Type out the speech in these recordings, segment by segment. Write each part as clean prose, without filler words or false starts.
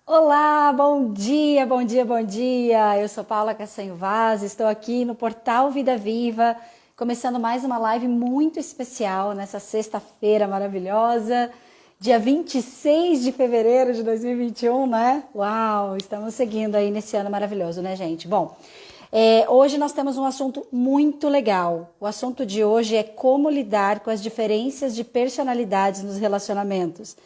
Olá, bom dia, bom dia, bom dia. Eu sou Paula Cassanho Vaz, estou aqui no Portal Vida Viva, começando mais uma live muito especial nessa sexta-feira maravilhosa, dia 26 de fevereiro de 2021, né? Uau, estamos seguindo aí nesse ano maravilhoso, né, gente? Bom, hoje nós temos um assunto muito legal. O assunto de hoje é como lidar com as diferenças de personalidades nos relacionamentos.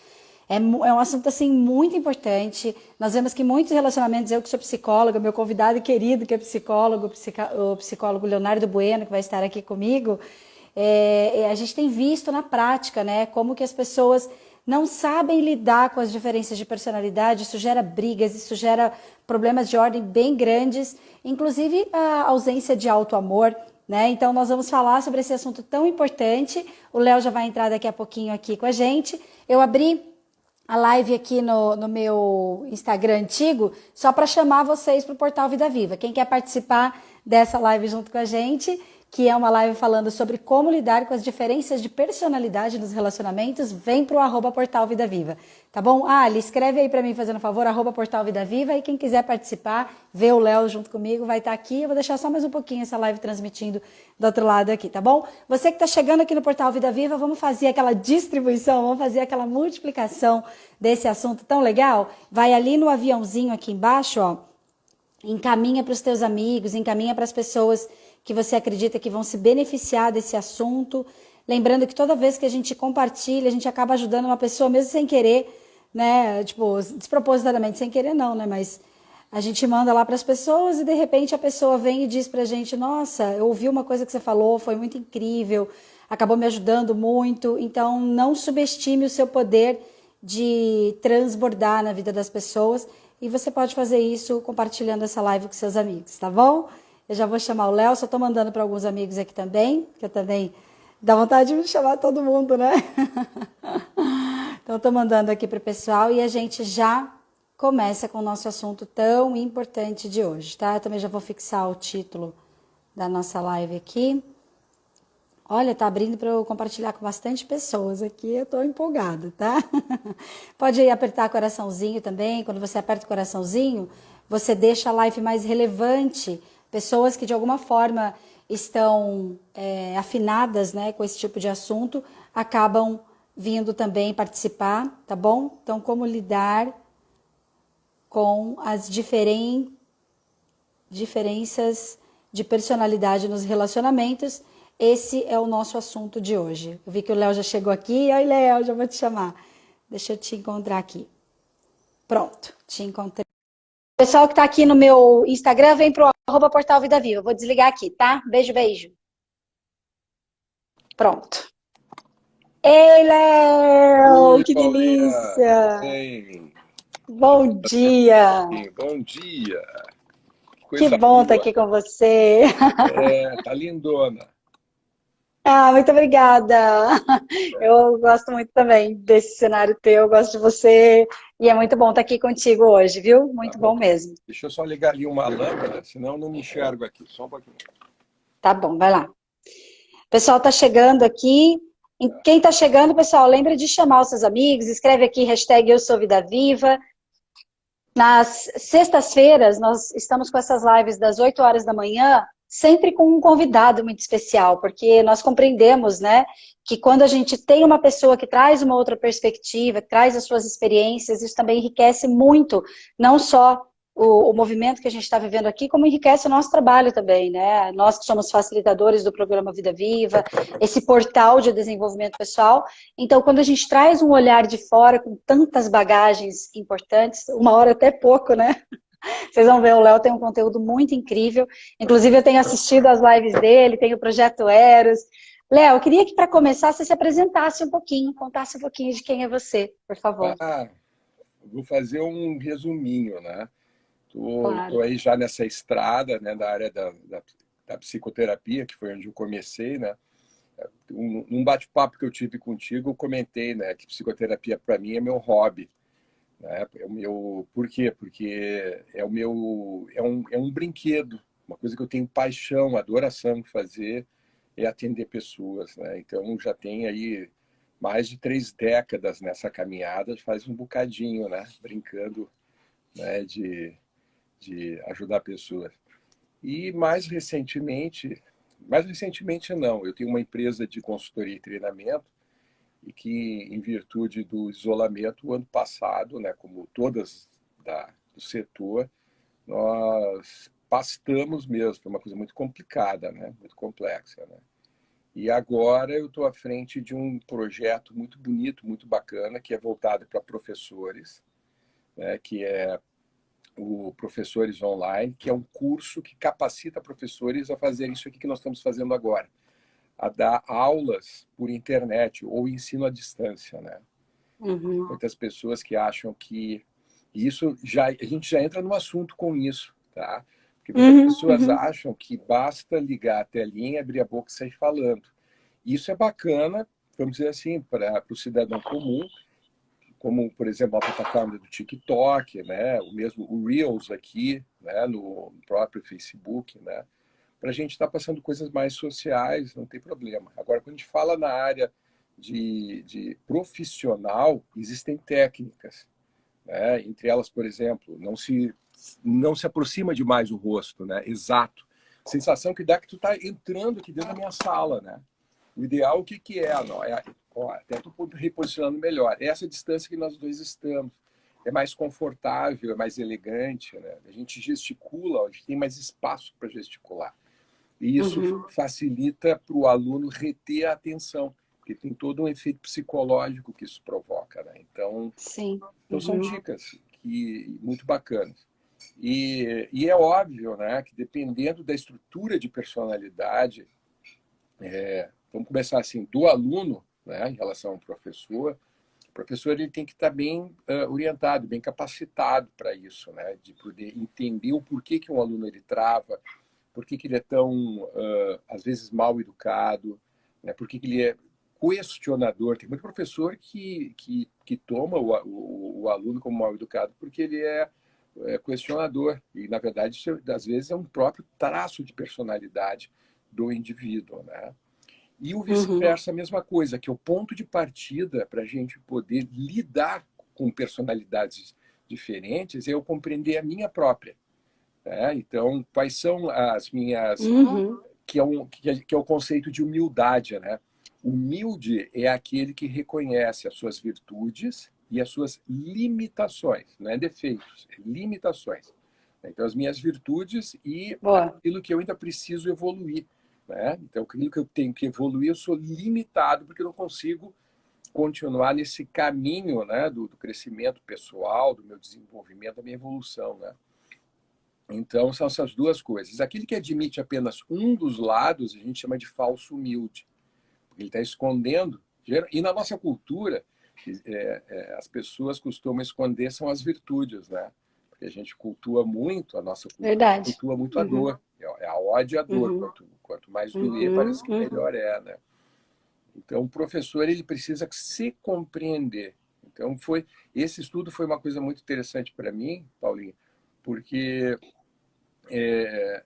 É um assunto assim muito importante. Nós vemos que muitos relacionamentos, eu que sou psicóloga, meu convidado querido que é psicólogo, o psicólogo Leonardo Bueno, que vai estar aqui comigo, a gente tem visto na prática, né, como que as pessoas não sabem lidar com as diferenças de personalidade, isso gera brigas, isso gera problemas de ordem bem grandes, inclusive a ausência de auto-amor, né? Então nós vamos falar sobre esse assunto tão importante. O Léo já vai entrar daqui a pouquinho aqui com a gente. Eu abri a live aqui no meu Instagram antigo, só para chamar vocês para o Portal Vida Viva. Quem quer participar dessa live junto com a gente, que é uma live falando sobre como lidar com as diferenças de personalidade nos relacionamentos, vem para o @Portal Vida Viva. Tá bom? Ali, escreve aí para mim, fazendo um favor, @Portal Vida Viva, e quem quiser participar, ver o Léo junto comigo, vai estar aqui. Eu vou deixar só mais um pouquinho essa live transmitindo do outro lado aqui, tá bom? Você que está chegando aqui no Portal Vida Viva, vamos fazer aquela distribuição, vamos fazer aquela multiplicação desse assunto tão legal. Vai ali no aviãozinho aqui embaixo, ó, encaminha para os teus amigos, encaminha para as pessoas que você acredita que vão se beneficiar desse assunto. Lembrando que toda vez que a gente compartilha, a gente acaba ajudando uma pessoa, mesmo sem querer, né? Tipo, despropositadamente, sem querer não, né? Mas a gente manda lá para as pessoas e de repente a pessoa vem e diz para a gente: Nossa, eu ouvi uma coisa que você falou, foi muito incrível, acabou me ajudando muito. Então, não subestime o seu poder de transbordar na vida das pessoas. E você pode fazer isso compartilhando essa live com seus amigos, tá bom? Eu já vou chamar o Léo, só estou mandando para alguns amigos aqui também, que eu também dá vontade de chamar todo mundo, né? Então, estou mandando aqui para o pessoal e a gente já começa com o nosso assunto tão importante de hoje, tá? Eu também já vou fixar o título da nossa live aqui. Olha, tá abrindo para eu compartilhar com bastante pessoas aqui, eu tô empolgada, tá? Pode aí apertar coraçãozinho também, quando você aperta o coraçãozinho, você deixa a live mais relevante. Pessoas que de alguma forma estão afinadas, né, com esse tipo de assunto, acabam vindo também participar, tá bom? Então, como lidar com as diferenças de personalidade nos relacionamentos. Esse é o nosso assunto de hoje. Eu vi que o Léo já chegou aqui. Oi, Léo, já vou te chamar. Deixa eu te encontrar aqui. Pronto, te encontrei. O pessoal que está aqui no meu Instagram, vem pro @Portal Vida Viva. Vou desligar aqui, tá? Beijo, beijo. Pronto. Ei, Léo, Oi, que Paulinha, tudo delícia! bem? Bom Você tá dia! bem? Bom dia, que Que coisa bom estar boa. aqui com você. Tá lindona. Ah, muito obrigada. Eu gosto muito também desse cenário teu, eu gosto de você e é muito bom estar aqui contigo hoje, viu? Tá Muito bom. bom mesmo. Deixa eu só ligar ali uma lâmpada, senão eu não me enxergo aqui. Só um pouquinho. Tá bom, vai lá. O pessoal tá chegando aqui. Quem tá chegando, pessoal, lembra de chamar os seus amigos, escreve aqui hashtag Eu Sou Vida Viva. Nas sextas-feiras, nós estamos com essas lives das 8 horas da manhã, sempre com um convidado muito especial, porque nós compreendemos, né, que quando a gente tem uma pessoa que traz uma outra perspectiva, que traz as suas experiências, isso também enriquece muito, não só o movimento que a gente está vivendo aqui, como enriquece o nosso trabalho também, né? Nós que somos facilitadores do programa Vida Viva, esse portal de desenvolvimento pessoal. Então, quando a gente traz um olhar de fora com tantas bagagens importantes, uma hora até pouco, né? Vocês vão ver, o Léo tem um conteúdo muito incrível. Inclusive, eu tenho assistido as lives dele, tem o Projeto Eros. Léo, eu queria que para começar você se apresentasse um pouquinho, contasse um pouquinho de quem é você, por favor. Ah, vou fazer um resuminho, né? Tô Claro. aí já nessa estrada, né, da área da psicoterapia, que foi onde eu comecei, né? Um bate-papo que eu tive contigo, eu comentei, né, que psicoterapia para mim é meu hobby. Né? Por quê? Porque é um brinquedo, uma coisa que eu tenho paixão, adoração de fazer é atender pessoas, né? Então já tem aí mais de 3 décadas nessa caminhada, faz um bocadinho, né? Brincando né, de ajudar pessoas. E mais recentemente não, eu tenho uma empresa de consultoria e treinamento e que, em virtude do isolamento, o ano passado, né, como todas do setor, nós pastamos mesmo, foi uma coisa muito complicada, né, muito complexa, né? E agora eu estou à frente de um projeto muito bonito, muito bacana, que é voltado para professores, né, que é o Professores Online, que é um curso que capacita professores a fazer isso aqui que nós estamos fazendo agora, a dar aulas por internet ou ensino à distância, né? Uhum. Muitas pessoas que acham que isso já a gente já entra no assunto com isso, tá? Porque muitas Uhum, pessoas uhum. acham que basta ligar a telinha, abrir a boca e sair falando. Isso é bacana, vamos dizer assim, para o cidadão comum, como, por exemplo, a plataforma do TikTok, né? O mesmo o Reels aqui, né? No próprio Facebook, né? Para a gente estar passando coisas mais sociais, não tem problema. Agora, quando a gente fala na área de profissional, existem técnicas, né? Entre elas, por exemplo, não se aproxima demais o rosto, né? Exato. Sensação que dá que tu está entrando aqui dentro da minha sala, né? O ideal, o que, que é? Não, ó, até tu reposicionando melhor. Essa distância que nós dois estamos. É mais confortável, é mais elegante, né? A gente gesticula, a gente tem mais espaço para gesticular. E isso facilita para o aluno reter a atenção, porque tem todo um efeito psicológico que isso provoca, né? Sim. Então são dicas muito bacanas. E é óbvio, né, que dependendo da estrutura de personalidade, vamos começar assim, do aluno, né, em relação ao professor, o professor ele tem que estar bem orientado, bem capacitado para isso, né, de poder entender o porquê que um aluno ele trava, por que ele é tão, às vezes, mal educado, né, por que ele é questionador. Tem muito professor que toma o aluno como mal educado porque ele é questionador. E, na verdade, isso, às vezes, é um próprio traço de personalidade do indivíduo, né? E o Uhum. vice-versa, a mesma coisa, que é o ponto de partida para a gente poder lidar com personalidades diferentes é eu compreender a minha própria. Né? Então, quais são as minhas. Uhum. Que é o conceito de humildade. Né? Humilde é aquele que reconhece as suas virtudes e as suas limitações, não é defeitos, é limitações. Então, as minhas virtudes e Boa. aquilo que eu ainda preciso evoluir. Né? Então, aquilo que eu tenho que evoluir, eu sou limitado porque eu não consigo continuar nesse caminho, né, do crescimento pessoal, do meu desenvolvimento, da minha evolução. Né? Então, são essas duas coisas. Aquele que admite apenas um dos lados, a gente chama de falso humilde. Ele está escondendo. E na nossa cultura, as pessoas costumam esconder são as virtudes, né? Porque a gente cultua muito, a nossa cultura Verdade. cultua muito a Uhum. dor. É a ódio e a dor. Uhum. Quanto mais doer, Uhum. parece que Uhum. melhor é, né? Então, o professor ele precisa se compreender. Então, esse estudo foi uma coisa muito interessante para mim, Paulinho, porque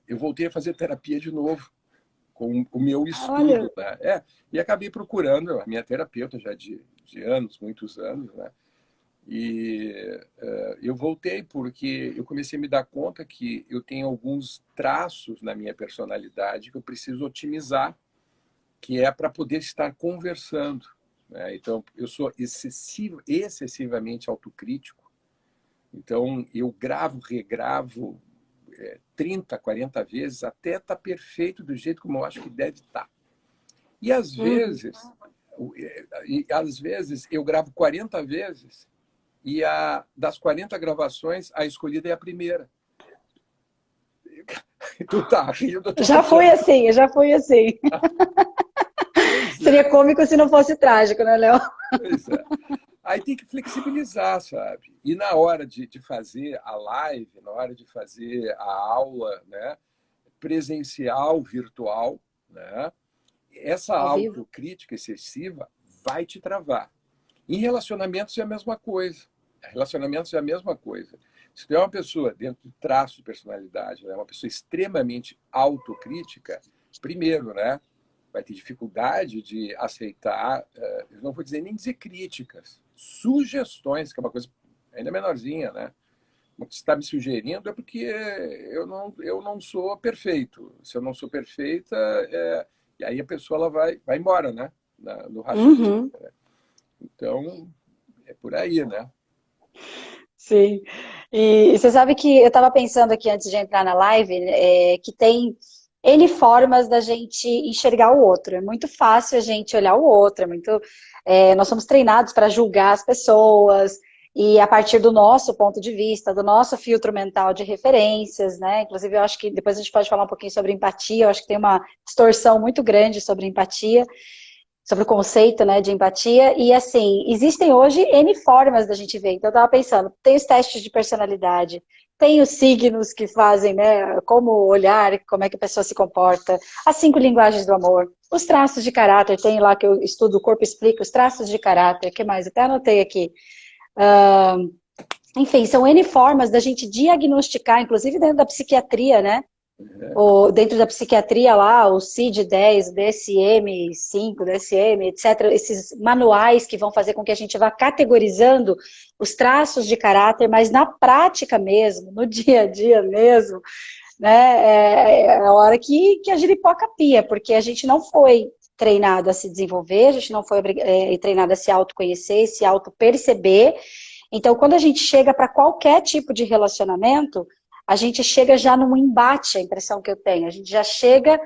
eu voltei a fazer terapia de novo, com o meu Olha, estudo. Né? E acabei procurando a minha terapeuta já de anos, muitos anos. Né? E eu voltei porque eu comecei a me dar conta que eu tenho alguns traços na minha personalidade que eu preciso otimizar, que é para poder estar conversando. Né? Então, eu sou excessivamente autocrítico. Então, eu gravo, regravo 30, 40 vezes até estar perfeito do jeito como eu acho que deve estar. E uhum. às vezes eu gravo 40 vezes e das 40 gravações a escolhida é a primeira. Tu tá rindo, eu tô Já foi achando. assim, já foi assim. Pois Seria é, cômico se não fosse trágico, né, Léo? pois é. Aí tem que flexibilizar, sabe? E na hora de fazer a live, na hora de fazer a aula, né, presencial, virtual, né, essa Ao vivo. autocrítica excessiva vai te travar. Em relacionamentos é a mesma coisa. Relacionamentos é a mesma coisa. Se tu é uma pessoa dentro do traço de personalidade, né, uma pessoa extremamente autocrítica, primeiro, né, vai ter dificuldade de aceitar, eu não vou dizer nem dizer críticas, sugestões, que é uma coisa ainda menorzinha, né? você está me sugerindo é porque eu não sou perfeito. Se eu não sou perfeita, e aí a pessoa ela vai embora, né? No raciocínio. Uhum, Então, é por aí, né? sim. E você sabe que eu estava pensando aqui antes de entrar na live, que tem N formas da gente enxergar o outro. É muito fácil a gente olhar o outro, nós somos treinados para julgar as pessoas, e a partir do nosso ponto de vista, do nosso filtro mental de referências, né? Inclusive, eu acho que depois a gente pode falar um pouquinho sobre empatia, eu acho que tem uma distorção muito grande sobre empatia, sobre o conceito, né, de empatia, e assim, existem hoje N formas da gente ver. Então eu estava pensando, tem os testes de personalidade, tem os signos que fazem, né, como olhar, como é que a pessoa se comporta, as 5 linguagens do amor, os traços de caráter, tem lá que eu estudo, o corpo explica, os traços de caráter, o que mais? Até anotei aqui. Enfim, são N formas da gente diagnosticar, inclusive dentro da psiquiatria, né, dentro da psiquiatria lá, o CID-10, o DSM-5, DSM, etc., esses manuais que vão fazer com que a gente vá categorizando os traços de caráter, mas na prática mesmo, no dia a dia mesmo, né, é a hora que a giripoca pia, porque a gente não foi treinado a se desenvolver, a gente não foi treinado a se autoconhecer, se autoperceber. Então, quando a gente chega para qualquer tipo de relacionamento, a gente chega já num embate, a impressão que eu tenho. A gente já chega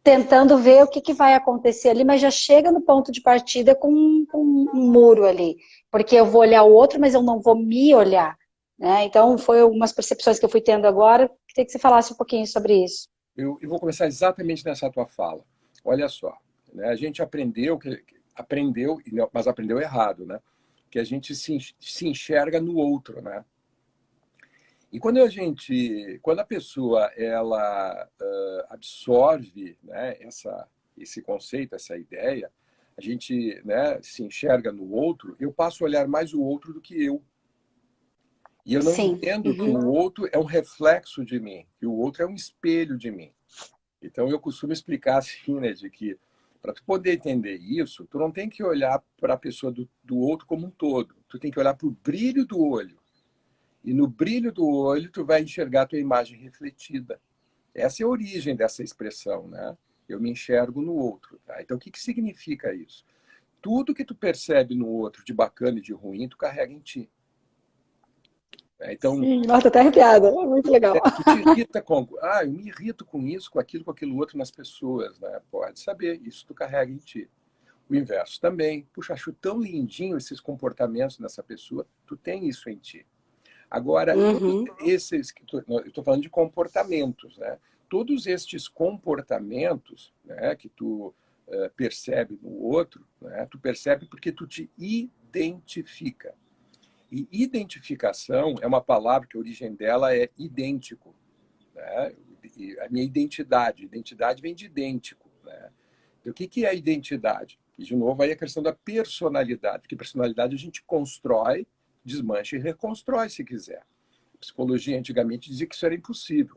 tentando ver o que vai acontecer ali, mas já chega no ponto de partida com um muro ali. Porque eu vou olhar o outro, mas eu não vou me olhar. Né? Então, foi algumas percepções que eu fui tendo agora. Queria que você falasse um pouquinho sobre isso. Eu vou começar exatamente nessa tua fala. Olha só, né? A gente aprendeu, mas aprendeu errado, né? Que a gente se enxerga no outro, né? E quando a pessoa ela absorve, né, esse conceito, essa ideia, a gente, né, se enxerga no outro, eu passo a olhar mais o outro do que eu. E eu não Sim. entendo que o Uhum. outro é um reflexo de mim, que o outro é um espelho de mim. Então eu costumo explicar assim, né, de que para tu poder entender isso, tu não tem que olhar para a pessoa do outro como um todo. Tu tem que olhar para o brilho do olho. E no brilho do olho, tu vai enxergar a tua imagem refletida. Essa é a origem dessa expressão, né? Eu me enxergo no outro. Tá? Então, o que significa isso? Tudo que tu percebe no outro de bacana e de ruim, tu carrega em ti. Né? Então, Sim, nossa, tô até arrepiada. É muito legal. tu te irrita com... Ah, eu me irrito com isso, com aquilo outro nas pessoas. Né? Pode saber, isso tu carrega em ti. O inverso também. Puxa, acho tão lindinho esses comportamentos nessa pessoa. Tu tem isso em ti. Agora, todos Uhum. esses, eu estou falando de comportamentos, né? Todos estes comportamentos, né, que tu percebe no outro, né, tu percebe porque tu te identifica. E identificação é uma palavra que a origem dela é idêntico. Né? E a minha identidade vem de idêntico. Né? E o que é a identidade? E, de novo, aí a questão da personalidade, porque personalidade a gente constrói, desmancha e reconstrói se quiser. A psicologia antigamente dizia que isso era impossível.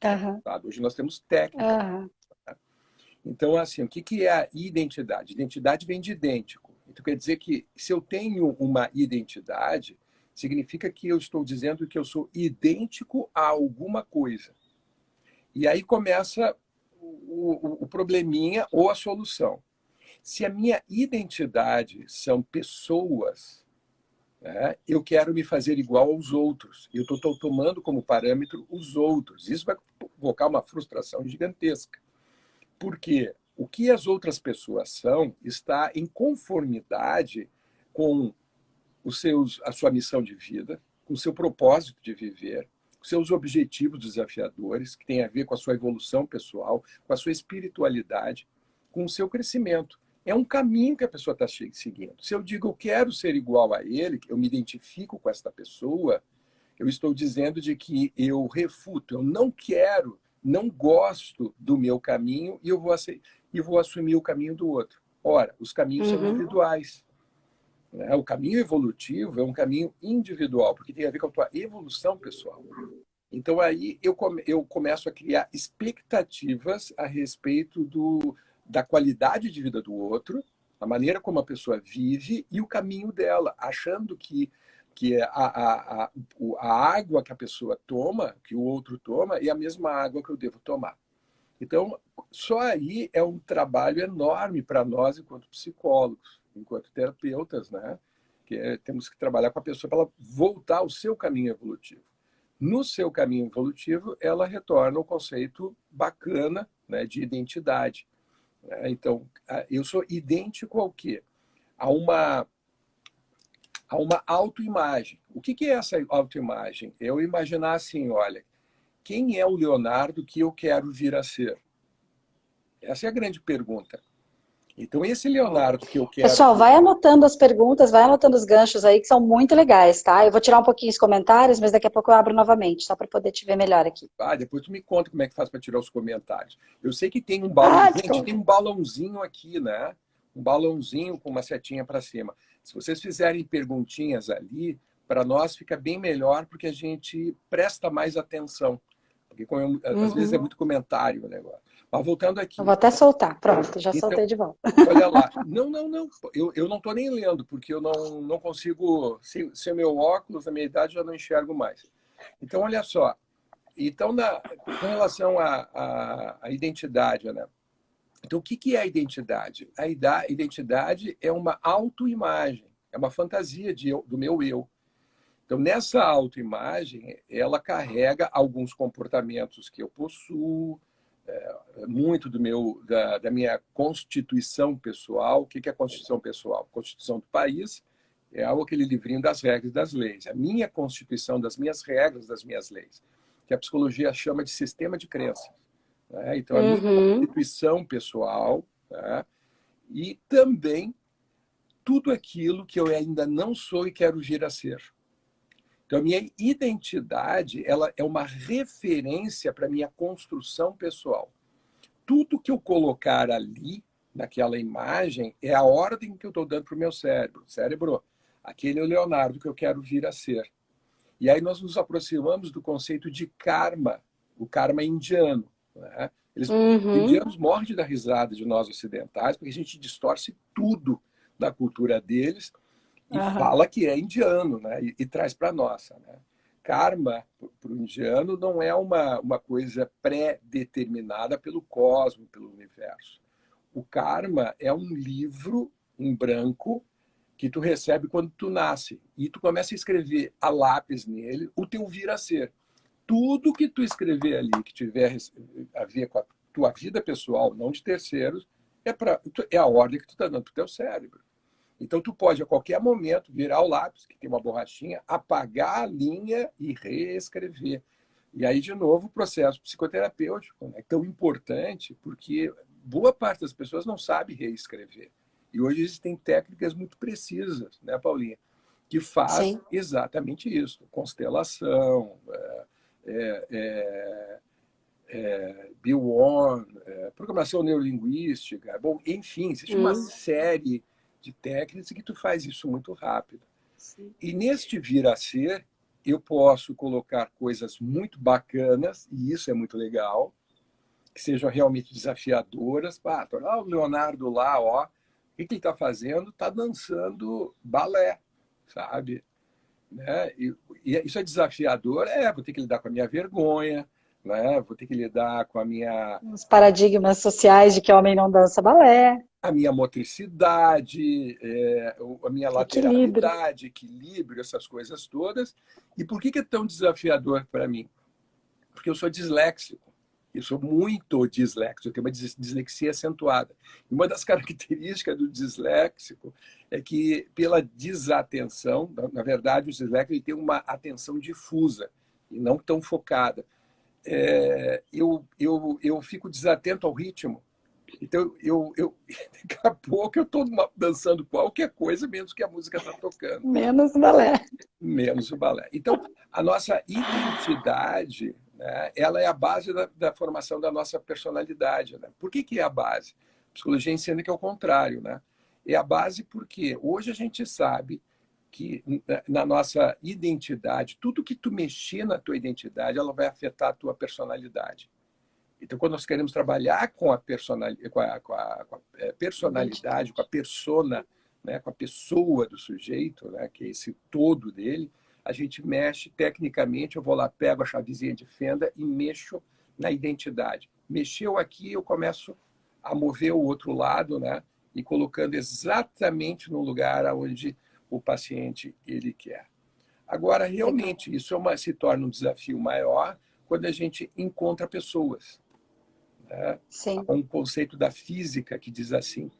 Aham. Hoje nós temos técnica. Aham. Então, assim, o que é a identidade? Identidade vem de idêntico. Então, quer dizer que se eu tenho uma identidade, significa que eu estou dizendo que eu sou idêntico a alguma coisa. E aí começa o probleminha ou a solução. Se a minha identidade são pessoas, né, eu quero me fazer igual aos outros. Eu estou tomando como parâmetro os outros. Isso vai provocar uma frustração gigantesca. Porque o que as outras pessoas são está em conformidade com a sua missão de vida, com o seu propósito de viver, com seus objetivos desafiadores, que tem a ver com a sua evolução pessoal, com a sua espiritualidade, com o seu crescimento. É um caminho que a pessoa está seguindo. Se eu digo eu quero ser igual a ele, eu me identifico com esta pessoa, eu estou dizendo de que eu refuto, eu não quero, não gosto do meu caminho e vou assumir o caminho do outro. Ora, os caminhos são Uhum. individuais. Né? O caminho evolutivo é um caminho individual, porque tem a ver com a tua evolução pessoal. Então aí eu começo a criar expectativas a respeito da qualidade de vida do outro, a maneira como a pessoa vive e o caminho dela, achando que que é a água que a pessoa toma, que o outro toma, é a mesma água que eu devo tomar. Então, só aí é um trabalho enorme para nós, enquanto psicólogos, enquanto terapeutas, né? Temos que trabalhar com a pessoa para ela voltar ao seu caminho evolutivo. No seu caminho evolutivo, ela retorna ao conceito bacana, né, de identidade. Né? Então, eu sou idêntico ao quê? A uma autoimagem. O que é essa autoimagem? Eu imaginar assim, olha, quem é o Leonardo que eu quero vir a ser? Essa é a grande pergunta. Então, esse Leonardo que eu quero... Pessoal, vai anotando as perguntas, vai anotando os ganchos aí, que são muito legais, tá? Eu vou tirar um pouquinho os comentários, mas daqui a pouco eu abro novamente, só para poder te ver melhor aqui. Depois tu me conta como é que faz para tirar os comentários. Eu sei que tem um gente, tem um balãozinho aqui, né? Um balãozinho com uma setinha para cima. Se vocês fizerem perguntinhas ali, para nós fica bem melhor, porque a gente presta mais atenção. Porque às vezes é muito comentário o negócio. Mas voltando aqui. Eu vou até soltar. Pronto, já soltei de volta. Olha lá. Não. Eu não estou nem lendo, porque eu não consigo... Se meu óculos, na minha idade, eu já não enxergo mais. Então, olha só. Então, com relação à identidade, né? Então, o que é a identidade? A identidade é uma autoimagem, é uma fantasia do meu eu. Então, nessa autoimagem, ela carrega alguns comportamentos que eu possuo, muito da minha constituição pessoal. O que é a constituição pessoal? Constituição do país é aquele livrinho das regras e das leis. A minha constituição das minhas regras, das minhas leis, que a psicologia chama de sistema de crenças. Né? Então, a minha constituição pessoal, né? E também tudo aquilo que eu ainda não sou e quero vir a ser. Então, a minha identidade, ela é uma referência para a minha construção pessoal. Tudo que eu colocar ali, naquela imagem, é a ordem que eu estou dando para o meu cérebro. Cérebro, aquele é o Leonardo que eu quero vir a ser. E aí nós nos aproximamos do conceito de karma, o karma indiano. Né? Os indianos morrem de dar risada de nós ocidentais, porque a gente distorce tudo da cultura deles e fala que é indiano, né? E traz para a nossa. Né? Karma, para o indiano, não é uma coisa pré-determinada pelo cosmos, pelo universo. O karma é um livro em branco que tu recebe quando tu nasce. E tu começa a escrever a lápis nele o teu vir a ser. Tudo que tu escrever ali, que tiver a ver com a tua vida pessoal, não de terceiros, é a ordem que tu está dando para o teu cérebro. Então, tu pode, a qualquer momento, virar o lápis, que tem uma borrachinha, apagar a linha e reescrever. E aí, de novo, o processo psicoterapêutico, né? É tão importante, porque boa parte das pessoas não sabe reescrever. E hoje existem técnicas muito precisas, né, Paulinha? Que fazem exatamente isso. Constelação, Bill Warren, programação neurolinguística. Bom, enfim, existe uma série de técnicas que tu faz isso muito rápido. Sim. E neste vir a ser, eu posso colocar coisas muito bacanas, e isso é muito legal, que sejam realmente desafiadoras. O Leonardo lá, ó, o que ele está fazendo? Está dançando balé, sabe? Né? E isso é desafiador, vou ter que lidar com a minha vergonha, né? Vou ter que lidar com os paradigmas sociais de que homem não dança balé. A minha motricidade, a minha lateralidade, equilíbrio, essas coisas todas. E por que é tão desafiador para mim? Porque eu sou disléxico. Eu sou muito disléxico, eu tenho uma dislexia acentuada. E uma das características do disléxico é que, pela desatenção, na verdade, o disléxico ele tem uma atenção difusa e não tão focada. Eu fico desatento ao ritmo. Então, daqui a pouco eu estou dançando qualquer coisa, menos que a música está tocando. Menos o balé. Menos o balé. Então, a nossa identidade, né, ela é a base da formação da nossa personalidade. Né? Por que é a base? A psicologia ensina que é o contrário. Né? É a base porque hoje a gente sabe que na nossa identidade, tudo que tu mexer na tua identidade, ela vai afetar a tua personalidade. Então, quando nós queremos trabalhar com a personalidade, com a persona, né, com a pessoa do sujeito, né, que é esse todo dele, a gente mexe tecnicamente, eu vou lá, pego a chavezinha de fenda e mexo na identidade. Mexeu aqui, eu começo a mover o outro lado, né, e colocando exatamente no lugar onde o paciente ele quer. Agora, realmente, isso se torna um desafio maior quando a gente encontra pessoas, né? Sim. Há um conceito da física que diz assim,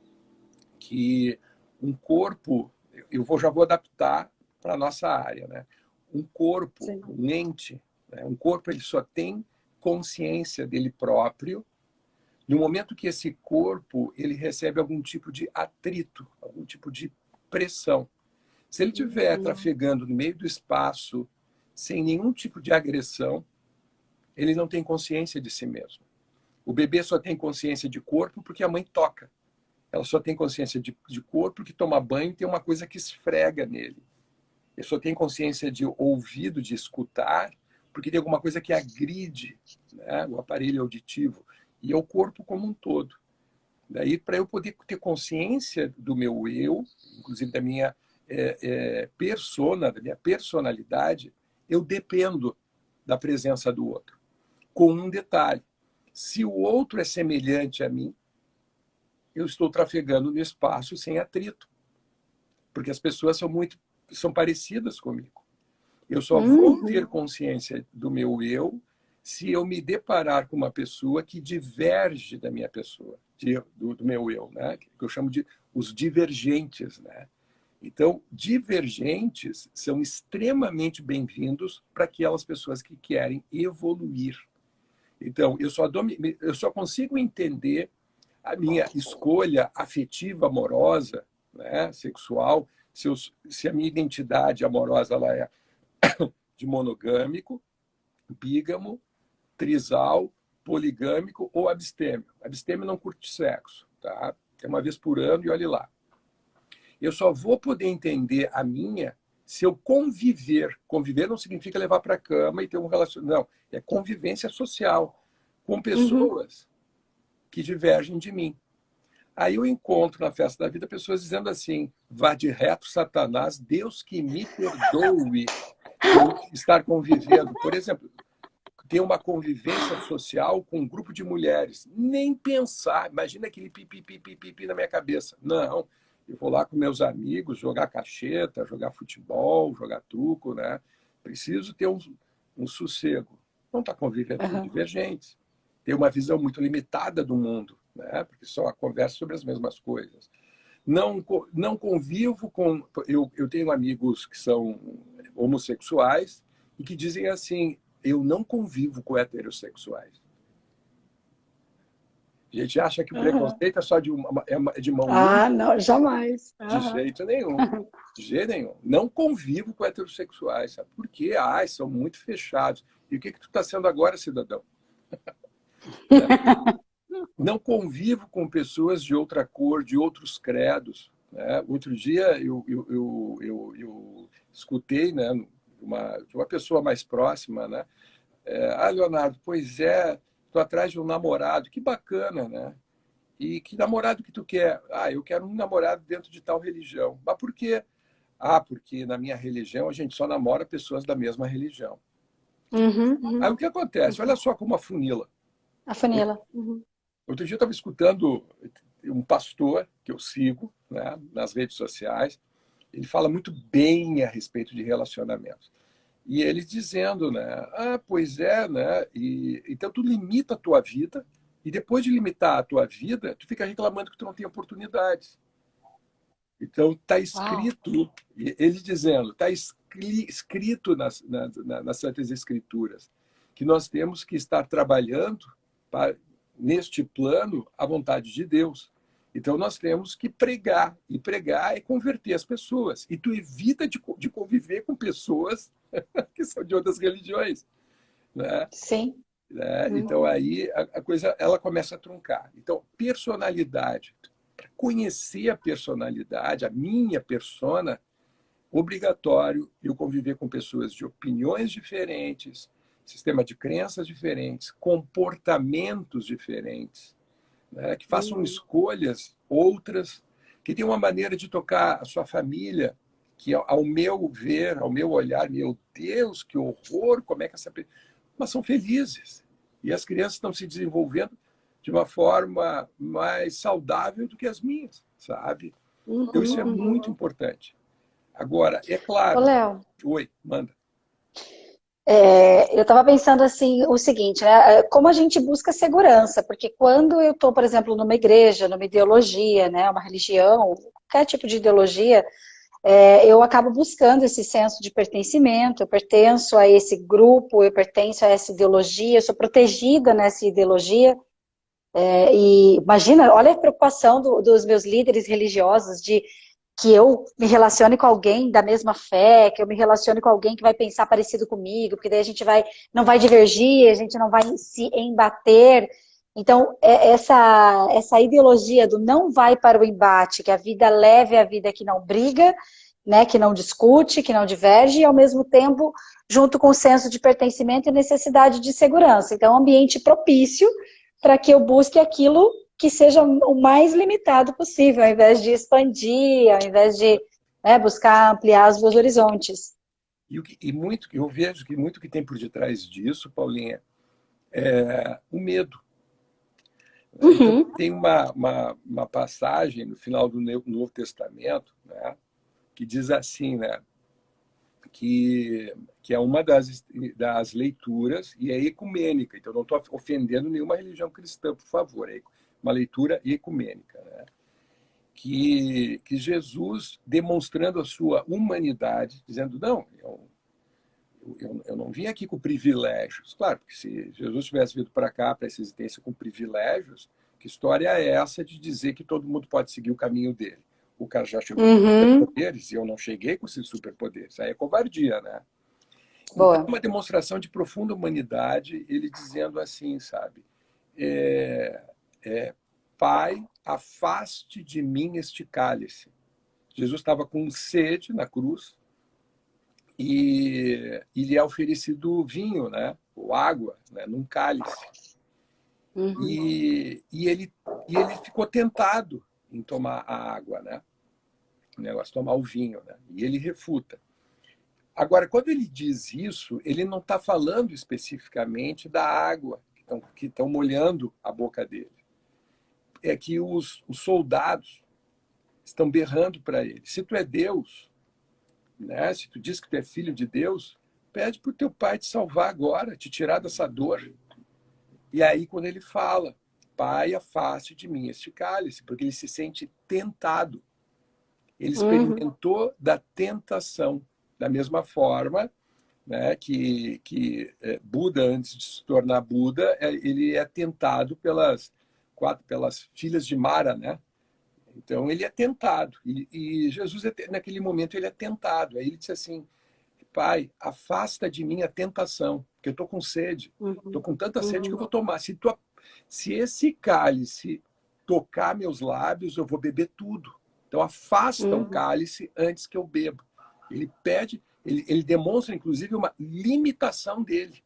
que um corpo, já vou adaptar para a nossa área, né? Um corpo, Sim. um ente, né? Um corpo ele só tem consciência dele próprio no momento que esse corpo ele recebe algum tipo de atrito, algum tipo de pressão. Se ele estiver trafegando no meio do espaço, sem nenhum tipo de agressão, ele não tem consciência de si mesmo. O bebê só tem consciência de corpo porque a mãe toca. Ela só tem consciência de corpo porque toma banho e tem uma coisa que esfrega nele. Ele só tem consciência de ouvido, de escutar, porque tem alguma coisa que agride, né, o aparelho auditivo. E é o corpo como um todo. Daí, para eu poder ter consciência do meu eu, inclusive da minha persona, da minha personalidade, eu dependo da presença do outro. Com um detalhe: se o outro é semelhante a mim, eu estou trafegando no espaço sem atrito, porque as pessoas são parecidas comigo. Eu só vou ter consciência do meu eu se eu me deparar com uma pessoa que diverge da minha pessoa, do meu eu, né? Que eu chamo de os divergentes, né? Então, divergentes são extremamente bem-vindos para aquelas pessoas que querem evoluir. Então, eu só consigo entender a minha escolha afetiva, amorosa, né, sexual, se a minha identidade amorosa ela é de monogâmico, bígamo, trisal, poligâmico ou abstêmio. Abstêmio não curte sexo, tá? É uma vez por ano e olhe lá. Eu só vou poder entender a minha se eu conviver. Conviver não significa levar para a cama e ter um relacionamento. Não, é convivência social com pessoas que divergem de mim. Aí eu encontro na festa da vida pessoas dizendo assim: vá de reto, Satanás, Deus que me perdoe eu estar convivendo. Por exemplo, ter uma convivência social com um grupo de mulheres. Nem pensar. Imagina aquele pipi, pipi, pipi na minha cabeça. Não. Eu vou lá com meus amigos jogar cacheta, jogar futebol, jogar truco, né? Preciso ter um sossego. Não está convivendo com divergentes. Ter uma visão muito limitada do mundo, né? Porque só conversa sobre as mesmas coisas. Não convivo com... Eu tenho amigos que são homossexuais e que dizem assim: eu não convivo com heterossexuais. A gente acha que o preconceito é só de mão única. Não, jamais. De jeito nenhum. De jeito nenhum. Não convivo com heterossexuais. Sabe por quê? São muito fechados. E o que tu está sendo agora, cidadão? Não convivo com pessoas de outra cor, de outros credos. Né? Outro dia eu escutei, né, de uma pessoa mais próxima, né? Leonardo, pois é, estou atrás de um namorado. Que bacana, né? E que namorado que tu quer? Eu quero um namorado dentro de tal religião. Mas por quê? Porque na minha religião a gente só namora pessoas da mesma religião. Aí o que acontece? Olha só como afunila. Afunila. Outro dia eu estava escutando um pastor que eu sigo, né, nas redes sociais. Ele fala muito bem a respeito de relacionamentos. E ele dizendo, né? Pois é, né? Então tu limita a tua vida e depois de limitar a tua vida, tu fica reclamando que tu não tem oportunidades. Então está escrito, ele dizendo, está escrito nas Santas Escrituras que nós temos que estar trabalhando neste plano a vontade de Deus. Então nós temos que pregar, e pregar é converter as pessoas. E tu evita de conviver com pessoas que são de outras religiões, né? Sim. Né? Então aí a coisa ela começa a truncar. Então personalidade, para conhecer a personalidade, a minha persona, obrigatório eu conviver com pessoas de opiniões diferentes, sistema de crenças diferentes, comportamentos diferentes, né? Que façam escolhas outras, que tem uma maneira de tocar a sua família, que ao meu ver, ao meu olhar, meu Deus, que horror, como é que essa... Mas são felizes. E as crianças estão se desenvolvendo de uma forma mais saudável do que as minhas, sabe? Então isso é muito importante. Agora, é Ô, claro... Léo, Oi, manda. eu estava pensando assim, o seguinte, né? Como a gente busca segurança, porque quando eu estou, por exemplo, numa igreja, numa ideologia, né, uma religião, qualquer tipo de ideologia, eu acabo buscando esse senso de pertencimento, eu pertenço a esse grupo, eu pertenço a essa ideologia, eu sou protegida nessa ideologia. E imagina, olha a preocupação dos meus líderes religiosos de que eu me relacione com alguém da mesma fé, que eu me relacione com alguém que vai pensar parecido comigo, porque daí a gente não vai divergir, a gente não vai se embater. Então, essa ideologia do não vai para o embate, que a vida leve a vida que não briga, né, que não discute, que não diverge, e ao mesmo tempo, junto com o senso de pertencimento e necessidade de segurança. Então, um ambiente propício para que eu busque aquilo que seja o mais limitado possível, ao invés de expandir, ao invés de, né, buscar ampliar os meus horizontes. E muito, eu vejo que muito que tem por detrás disso, Paulinha, é o medo. Então, Uhum. tem uma passagem no final do Novo Testamento, né, que diz assim, né, que é uma das leituras, e é ecumênica, então não estou ofendendo nenhuma religião cristã, por favor, é uma leitura ecumênica, né, que Jesus, demonstrando a sua humanidade, dizendo, não, eu não vim aqui com privilégios. Claro, porque se Jesus tivesse vindo para cá, para essa existência com privilégios, que história é essa de dizer que todo mundo pode seguir o caminho dele? O cara já chegou com Uhum. superpoderes e eu não cheguei com esses superpoderes. Aí é covardia, né? Então, é Boa. uma demonstração de profunda humanidade, ele dizendo assim, sabe? É, Pai, afaste de mim este cálice. Jesus estava com sede na cruz, e lhe é oferecido vinho, né? Ou água, né? Num cálice. Uhum. E ele ficou tentado em tomar a água, né? O negócio, tomar o vinho, né? E ele refuta. Agora, quando ele diz isso, ele não está falando especificamente da água que estão molhando a boca dele. É que os soldados estão berrando para ele. Se tu é Deus, né? Se tu diz que tu é filho de Deus, pede para o teu pai te salvar agora, te tirar dessa dor. E aí, quando ele fala, Pai, afaste de mim este cálice, porque ele se sente tentado. Ele Uhum. experimentou da tentação. Da mesma forma, né, que Buda, antes de se tornar Buda, ele é tentado pelas filhas de Mara, né? Então, ele é tentado. E Jesus, naquele momento, ele é tentado. Aí ele disse assim, Pai, afasta de mim a tentação, porque eu estou com sede. Estou Uhum. com tanta sede que eu Uhum. vou tomar. Se esse cálice tocar meus lábios, eu vou beber tudo. Então, afasta o Uhum. cálice antes que eu beba. Ele pede, ele demonstra, inclusive, uma limitação dele.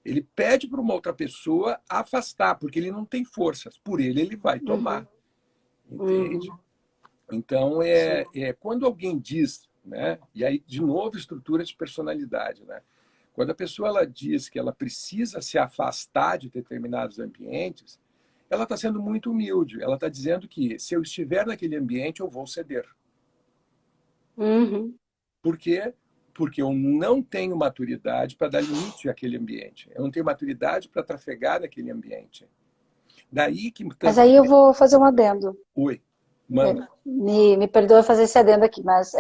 Ele pede para uma outra pessoa afastar, porque ele não tem forças. Por ele vai tomar. Uhum. Entende? Uhum. Então, Sim. quando alguém diz, né? E aí, de novo, estrutura de personalidade, né? Quando a pessoa ela diz que ela precisa se afastar de determinados ambientes, ela está sendo muito humilde. Ela está dizendo que se eu estiver naquele ambiente, eu vou ceder. Uhum. Por quê? Porque eu não tenho maturidade para dar limite àquele ambiente. Eu não tenho maturidade para trafegar naquele ambiente. Daí que Mas tanta aí eu gente... vou fazer um adendo. Oi, É, manda. me perdoa fazer esse adendo aqui, mas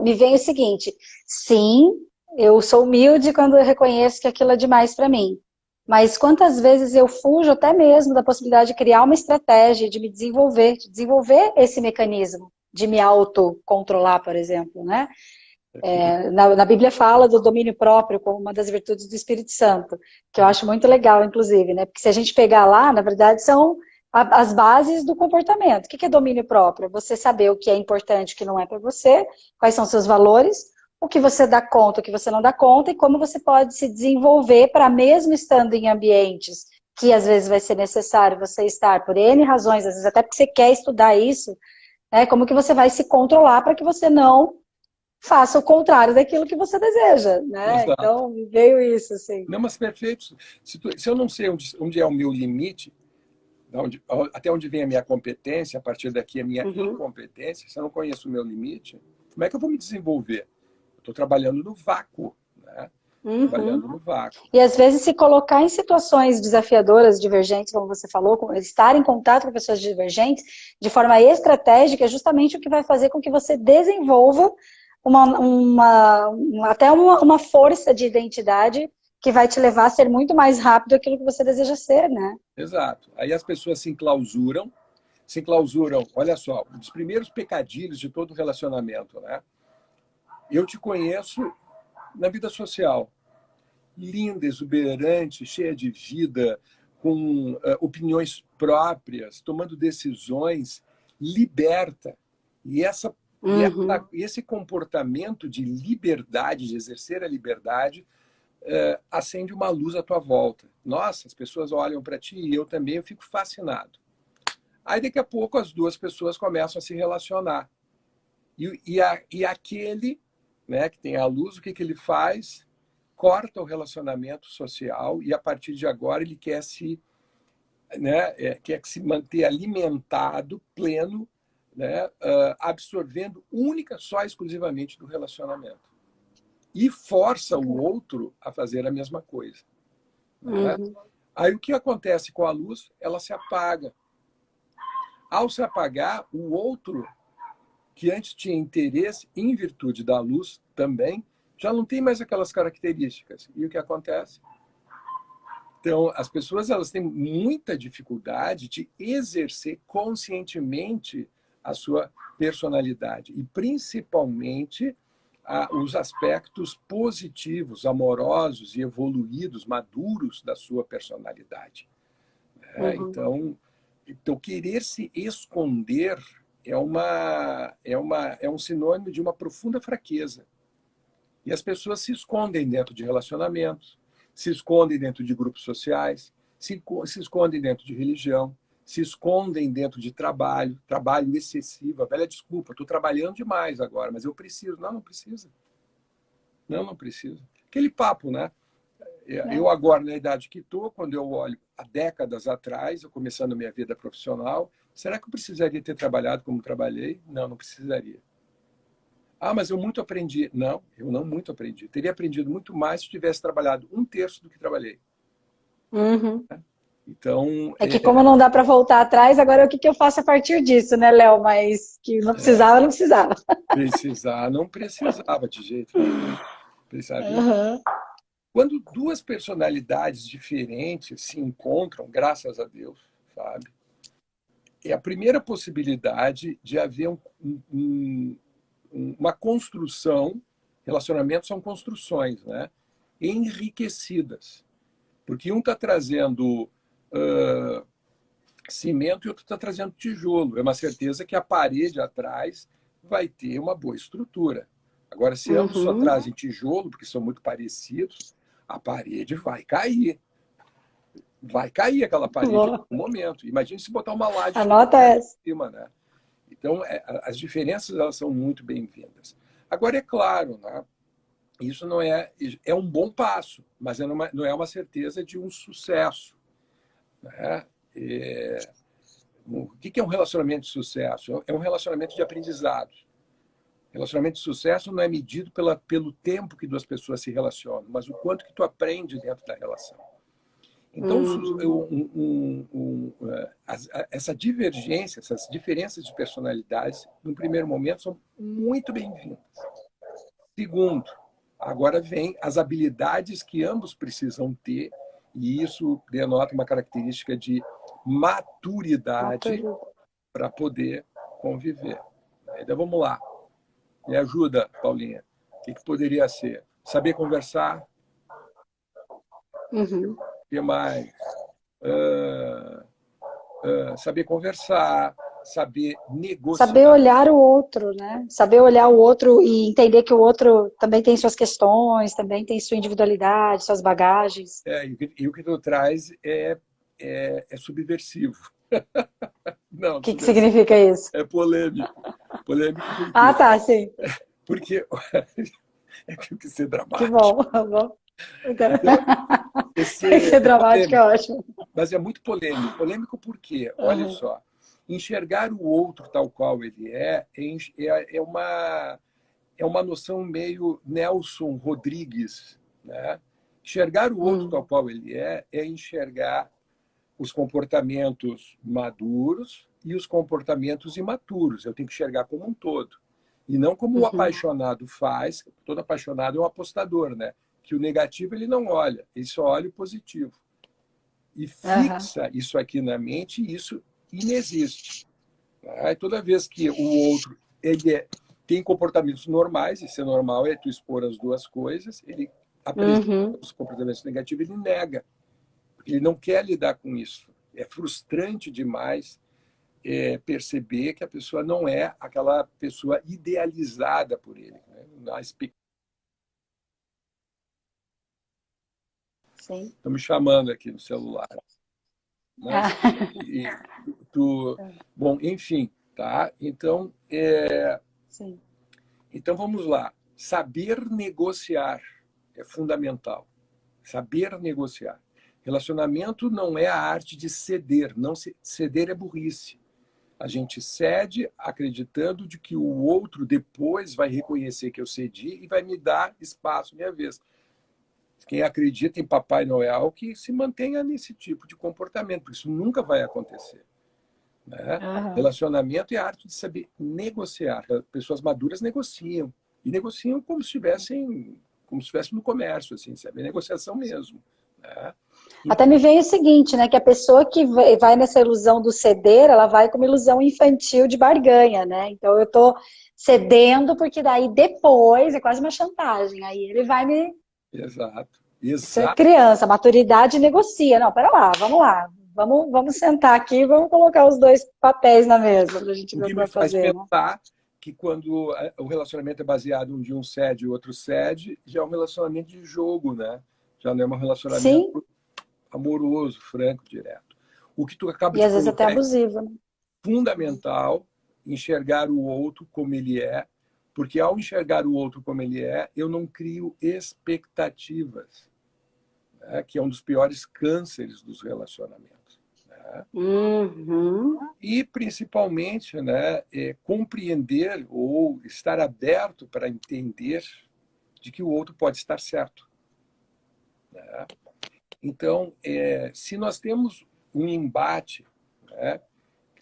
me vem o seguinte: sim, eu sou humilde quando eu reconheço que aquilo é demais para mim. Mas quantas vezes eu fujo até mesmo da possibilidade de criar uma estratégia, de me desenvolver, de desenvolver esse mecanismo de me autocontrolar, por exemplo, né? Perfeito. Na Bíblia fala do domínio próprio como uma das virtudes do Espírito Santo, que eu acho muito legal, inclusive, né? Porque se a gente pegar lá, na verdade, são as bases do comportamento. O que é domínio próprio? Você saber o que é importante e o que não é para você, quais são seus valores, o que você dá conta, o que você não dá conta, e como você pode se desenvolver para, mesmo estando em ambientes que às vezes vai ser necessário você estar por N razões, às vezes até porque você quer estudar isso, né? Como que você vai se controlar para que você não faça o contrário daquilo que você deseja, né? Exato. Então, veio isso, assim. Não, mas perfeito. Se eu não sei onde é o meu limite, até onde vem a minha competência, a partir daqui a minha Uhum. incompetência, se eu não conheço o meu limite, como é que eu vou me desenvolver? Eu estou trabalhando no vácuo, né? Uhum. Trabalhando no vácuo. E às vezes se colocar em situações desafiadoras, divergentes, como você falou, estar em contato com pessoas divergentes de forma estratégica é justamente o que vai fazer com que você desenvolva até uma força de identidade que vai te levar a ser muito mais rápido aquilo que você deseja ser, né? Exato. Aí as pessoas se enclausuram, olha só, um dos primeiros pecadilhos de todo relacionamento, né? Eu te conheço na vida social, linda, exuberante, cheia de vida, com opiniões próprias, tomando decisões, liberta. E, Uhum. esse comportamento de liberdade, de exercer a liberdade, acende uma luz à tua volta. Nossa, as pessoas olham para ti e eu também, eu fico fascinado. Aí daqui a pouco as duas pessoas começam a se relacionar. E aquele, né, que tem a luz, o que, que ele faz? Corta o relacionamento social e a partir de agora ele quer quer se manter alimentado, pleno, né, absorvendo única, só exclusivamente do relacionamento. E força o outro a fazer a mesma coisa. Né? Uhum. Aí o que acontece com a luz? Ela se apaga. Ao se apagar, o outro, que antes tinha interesse em virtude da luz também, já não tem mais aquelas características. E o que acontece? Então, as pessoas elas têm muita dificuldade de exercer conscientemente a sua personalidade e principalmente os aspectos positivos, amorosos e evoluídos, maduros da sua personalidade. Né? Uhum. Então, querer se esconder é um sinônimo de uma profunda fraqueza. E as pessoas se escondem dentro de relacionamentos, se escondem dentro de grupos sociais, se escondem dentro de religião, se escondem dentro de trabalho excessivo. A velha desculpa, estou trabalhando demais agora, mas eu preciso. Não, não precisa. Não, não precisa. Aquele papo, né? Eu agora, na idade que estou, quando eu olho há décadas atrás, eu começando a minha vida profissional, será que eu precisaria ter trabalhado como trabalhei? Não, não precisaria. Ah, mas eu muito aprendi. Não, eu não muito aprendi. Teria aprendido muito mais se tivesse trabalhado um terço do que trabalhei. Uhum. Então, É que como não dá para voltar atrás, agora o que que eu faço a partir disso, né, Léo? Mas que não precisava, não precisava. precisar não precisava de jeito nenhum. Precisava de... Uhum. Quando duas personalidades diferentes se encontram, graças a Deus, sabe? É a primeira possibilidade de haver uma construção. Relacionamentos são construções, né? Enriquecidas. Porque um está trazendo cimento e outro está trazendo tijolo. É uma certeza que a parede atrás vai ter uma boa estrutura. Agora, se ambos só Uhum. trazem tijolo, porque são muito parecidos, a parede vai cair. Vai cair aquela parede em Boa. algum momento. Imagine se botar uma laje de Anota concreto essa. em cima, né? Então, as diferenças elas são muito bem-vindas. Agora, é claro, né? Isso não é um bom passo, mas não é uma certeza de um sucesso. Né? O que é um relacionamento de sucesso? É um relacionamento de aprendizado. Relacionamento de sucesso não é medido pelo tempo que duas pessoas se relacionam, mas o quanto que tu aprende dentro da relação. Então, Uhum. essa divergência, essas diferenças de personalidades, no primeiro momento, são muito bem-vindas. Segundo, agora vem as habilidades que ambos precisam ter, e isso denota uma característica de maturidade Maturidade. para poder conviver. Então vamos lá. Me ajuda, Paulinha. O que poderia ser? Saber conversar. Uhum. O que mais? Saber conversar, saber Saber negociar. olhar o outro, né? Saber olhar o outro e entender que o outro também tem suas questões, também tem sua individualidade, suas bagagens. E o que tu traz é subversivo. Não, O que que significa isso? é polêmico. Polêmico por Ah, quê? tá, sim. Porque é que eu quis ser Que dramático. bom. Tá bom. Então, Então, tem que ser é dramático, é polêmico. ótimo. Mas é muito polêmico. Polêmico por quê? Olha Uhum, só. Enxergar o outro tal qual ele é uma noção meio Nelson Rodrigues, né? Enxergar o outro tal qual ele é enxergar os comportamentos maduros e os comportamentos imaturos. Eu tenho que enxergar como um todo. E não como o uhum, apaixonado faz. Todo apaixonado é um apostador, né? Que o negativo ele não olha, ele só olha o positivo. E aham, fixa isso aqui na mente e isso inexiste. Aí, toda vez que o outro tem comportamentos normais, e ser normal é tu expor as duas coisas, ele apresenta uhum. os comportamentos negativos, ele nega. Ele não quer lidar com isso. É frustrante demais perceber que a pessoa não é aquela pessoa idealizada por ele. Né? Sim. Estão me chamando aqui no celular. Mas, Ah, e, bom, enfim, tá? sim. Então vamos lá. Saber negociar é fundamental. Saber negociar. Relacionamento não é a arte de ceder. Não ceder é burrice. A gente cede acreditando de que o outro depois vai reconhecer que eu cedi e vai me dar espaço, minha vez. Quem acredita em Papai Noel que se mantenha nesse tipo de comportamento, porque isso nunca vai acontecer. Né? Aham. Relacionamento é a arte de saber negociar. Pessoas maduras negociam. E negociam como se estivessem no comércio, assim, sabe? É negociação mesmo. Né? Até me vem o seguinte, né? Que a pessoa que vai nessa ilusão do ceder, ela vai com uma ilusão infantil de barganha, né? Então eu tô cedendo porque daí depois é quase uma chantagem. Aí ele vai me. Exato. Isso é Exato. criança, maturidade negocia. Não, pera lá, vamos lá. Vamos sentar aqui e vamos colocar os dois papéis na mesa pra gente O ver o que que me vai faz fazer, né? pensar que quando o relacionamento é baseado onde um cede e o outro cede, já é um relacionamento de jogo, né? Já não é um Sim, relacionamento amoroso, franco, direto. O que tu acaba e de às vezes até colocar é abusivo, né? fundamental, enxergar o outro como ele é, porque ao enxergar o outro como ele é, eu não crio expectativas, né? Que é um dos piores cânceres dos relacionamentos. Né? Uhum. E, principalmente, né, compreender ou estar aberto para entender de que o outro pode estar certo. Né? Então, se nós temos um embate, né,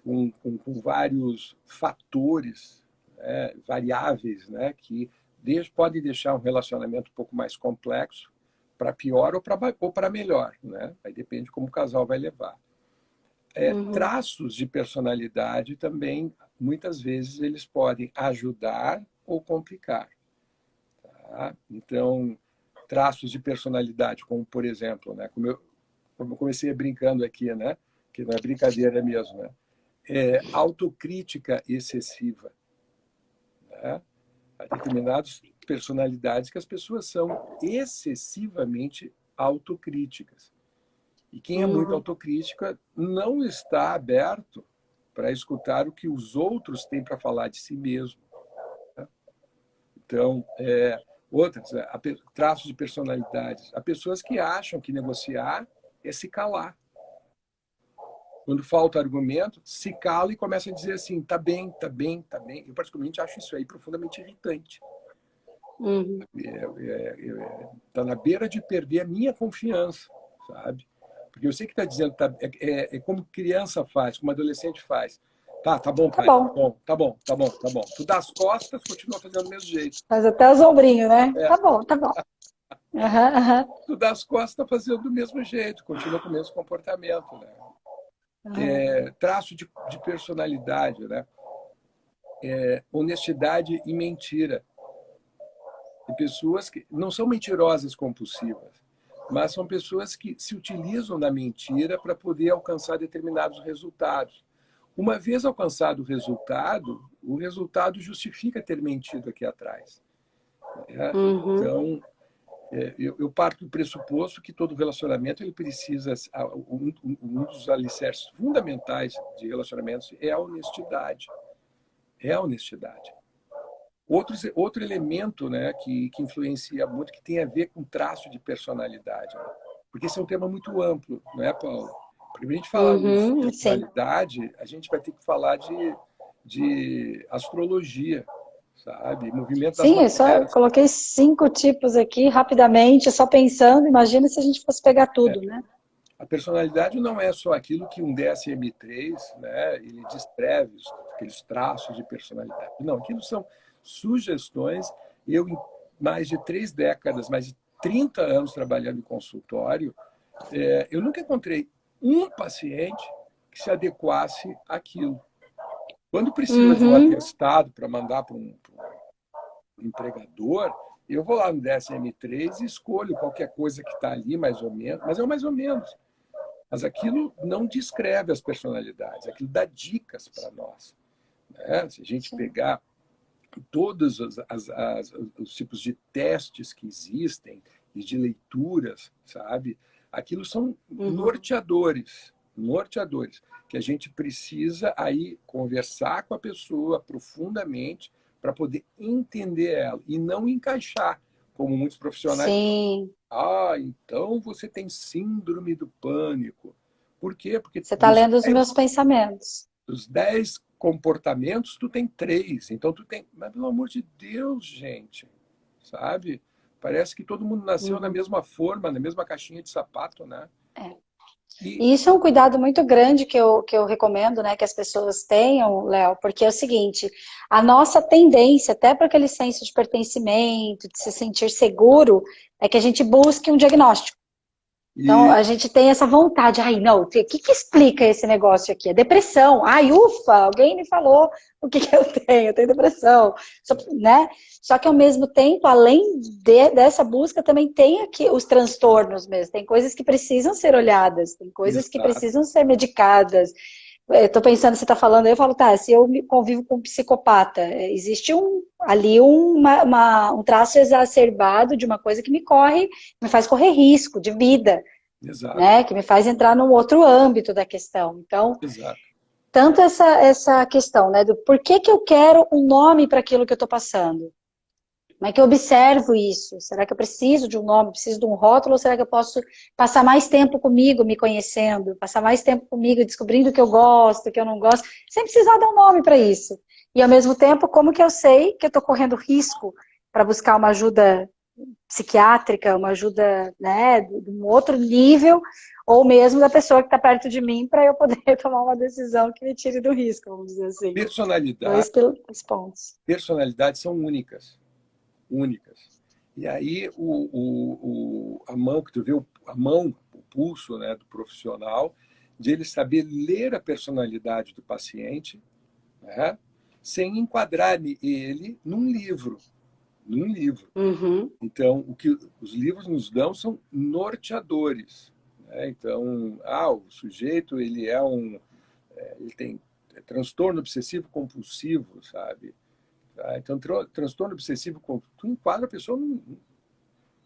com vários fatores, né, variáveis, né, que podem deixar um relacionamento um pouco mais complexo, para pior ou para melhor. Né? Aí depende de como o casal vai levar. Uhum. Traços de personalidade também, muitas vezes, eles podem ajudar ou complicar. Tá? Então, traços de personalidade, como, por exemplo, né, como eu comecei brincando aqui, né, que não é brincadeira mesmo, né, autocrítica excessiva. Né? Há determinadas personalidades que as pessoas são excessivamente autocríticas. E quem é muito Uhum. autocrítica não está aberto para escutar o que os outros têm para falar de si mesmo. Né? Então, outras, traços de personalidades. Há pessoas que acham que negociar é se calar. Quando falta argumento, se cala e começa a dizer assim, tá bem, tá bem, tá bem. Eu, particularmente, acho isso aí profundamente irritante. Uhum. Está na beira de perder a minha confiança, sabe? Porque eu sei que está dizendo, é como criança faz, como adolescente faz. Tá bom, Tá pai, tá bom. bom, tá bom, tá bom, tá bom. Tu dá as costas, continua fazendo do mesmo jeito. Faz até os ombrinhos, né? É, Tá bom, tá bom. Aham, aham, tu dá as costas, tá fazendo do mesmo jeito, continua com o mesmo comportamento. Né? aham. Traço de personalidade, né? Honestidade e mentira. Tem pessoas que não são mentirosas compulsivas, mas são pessoas que se utilizam da mentira para poder alcançar determinados resultados. Uma vez alcançado o resultado justifica ter mentido aqui atrás. Né? Uhum. Então, eu parto do pressuposto que todo relacionamento ele precisa, um dos alicerces fundamentais de relacionamentos é a honestidade. É a honestidade. Outro elemento, né, que influencia muito, que tem a ver com traço de personalidade. Né? Porque esse é um tema muito amplo, não é, Paulo? Para a gente falar de Sim. personalidade, a gente vai ter que falar de astrologia, sabe? Movimento das Sim, eu só maneras. coloquei 5 tipos aqui rapidamente, só pensando. Imagina se a gente fosse pegar tudo, né? A personalidade não é só aquilo que um DSM-3, né, ele descreve, aqueles traços de personalidade. Não, aquilo são sugestões. Eu, em mais de 3 décadas, mais de 30 anos trabalhando em consultório, eu nunca encontrei um paciente que se adequasse àquilo. Quando precisa de um atestado para mandar para um empregador, eu vou lá no DSM-3 e escolho qualquer coisa que está ali, mais ou menos, mas é o mais ou menos. Mas aquilo não descreve as personalidades, aquilo dá dicas para nós. Né? Se a gente pegar todos os tipos de testes que existem e de leituras, sabe? Aquilo são norteadores, que a gente precisa aí conversar com a pessoa profundamente para poder entender ela e não encaixar, como muitos profissionais Sim. então você tem síndrome do pânico. Por quê? Porque Você está lendo os meus pensamentos. dos 10 comportamentos, tu tem 3. Então tu tem... Mas, pelo amor de Deus, gente, sabe? Parece que todo mundo nasceu na mesma forma, na mesma caixinha de sapato, né? E isso é um cuidado muito grande que eu recomendo, né, que as pessoas tenham, Léo, porque é o seguinte, a nossa tendência, até para aquele senso de pertencimento, de se sentir seguro, é que a gente busque um diagnóstico. Então, E, a gente tem essa vontade, ai, não, o que que explica esse negócio aqui? É depressão. Ai, ufa, alguém me falou o que eu tenho depressão, né? Só que, ao mesmo tempo, além dessa busca, também tem aqui os transtornos mesmo, tem coisas que precisam ser olhadas, tem coisas que exato, precisam ser medicadas. Eu tô pensando, você está falando, eu falo, tá, se eu convivo com um psicopata, existe ali um traço exacerbado de uma coisa que me faz correr risco de vida, exato, né? Que me faz entrar num outro âmbito da questão. Então, exato. tanto essa questão, né, do por que eu quero um nome para aquilo que eu estou passando? Como é que eu observo isso? Será que eu preciso de um nome, preciso de um rótulo, ou será que eu posso passar mais tempo comigo, me conhecendo, passar mais tempo comigo, descobrindo o que eu gosto, o que eu não gosto, sem precisar dar um nome para isso? E, ao mesmo tempo, como que eu sei que eu estou correndo risco para buscar uma ajuda psiquiátrica, uma ajuda, né, de um outro nível, ou mesmo da pessoa que está perto de mim, para eu poder tomar uma decisão que me tire do risco, vamos dizer assim. Personalidade, Dois pontos. personalidades são únicas, únicas. E aí a mão que tu vê, a mão, o pulso, né, do profissional, de ele saber ler a personalidade do paciente, né, sem enquadrar ele num livro, num livro. Então, o que os livros nos dão são norteadores, né? Então, o sujeito ele tem transtorno obsessivo compulsivo, sabe? Então, transtorno obsessivo compulsivo, tu enquadra a pessoa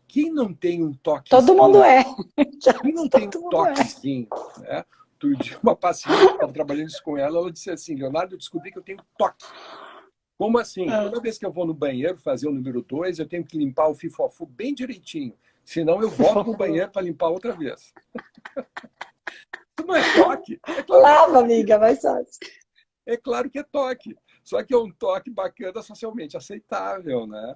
quem não tem um Todo mundo toquezinho, é. quem não tem um Todo mundo é. toquezinho, né? Outro dia, uma paciente que estava trabalhando isso com ela disse assim: Leonardo, eu descobri que eu tenho toque. Como assim? Toda vez que eu vou no banheiro fazer o número 2, eu tenho que limpar o fifofu bem direitinho. Senão eu volto no banheiro para limpar outra vez. Isso não é toque? É claro que é Lava, toque. amiga, mais fácil. É claro que é toque. Só que é um toque bacana, socialmente aceitável, né?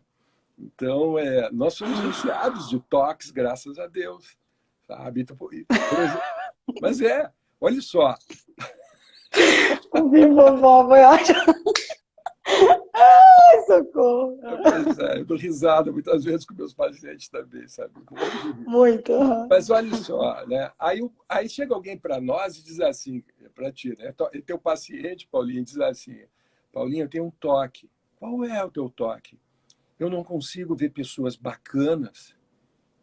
Então, nós somos recheados de toques, graças a Deus. Sabe? Então, por exemplo, mas olha só. Ouvir vovó foi ótimo. Ai, socorro. Pois eu dou risada muitas vezes com meus pacientes também, sabe? Muito. Mas olha só, né? Aí chega alguém para nós e diz assim, para ti, né? E teu paciente, Paulinho, diz assim: Paulinho, eu tenho um toque. Qual é o teu toque? Eu não consigo ver pessoas bacanas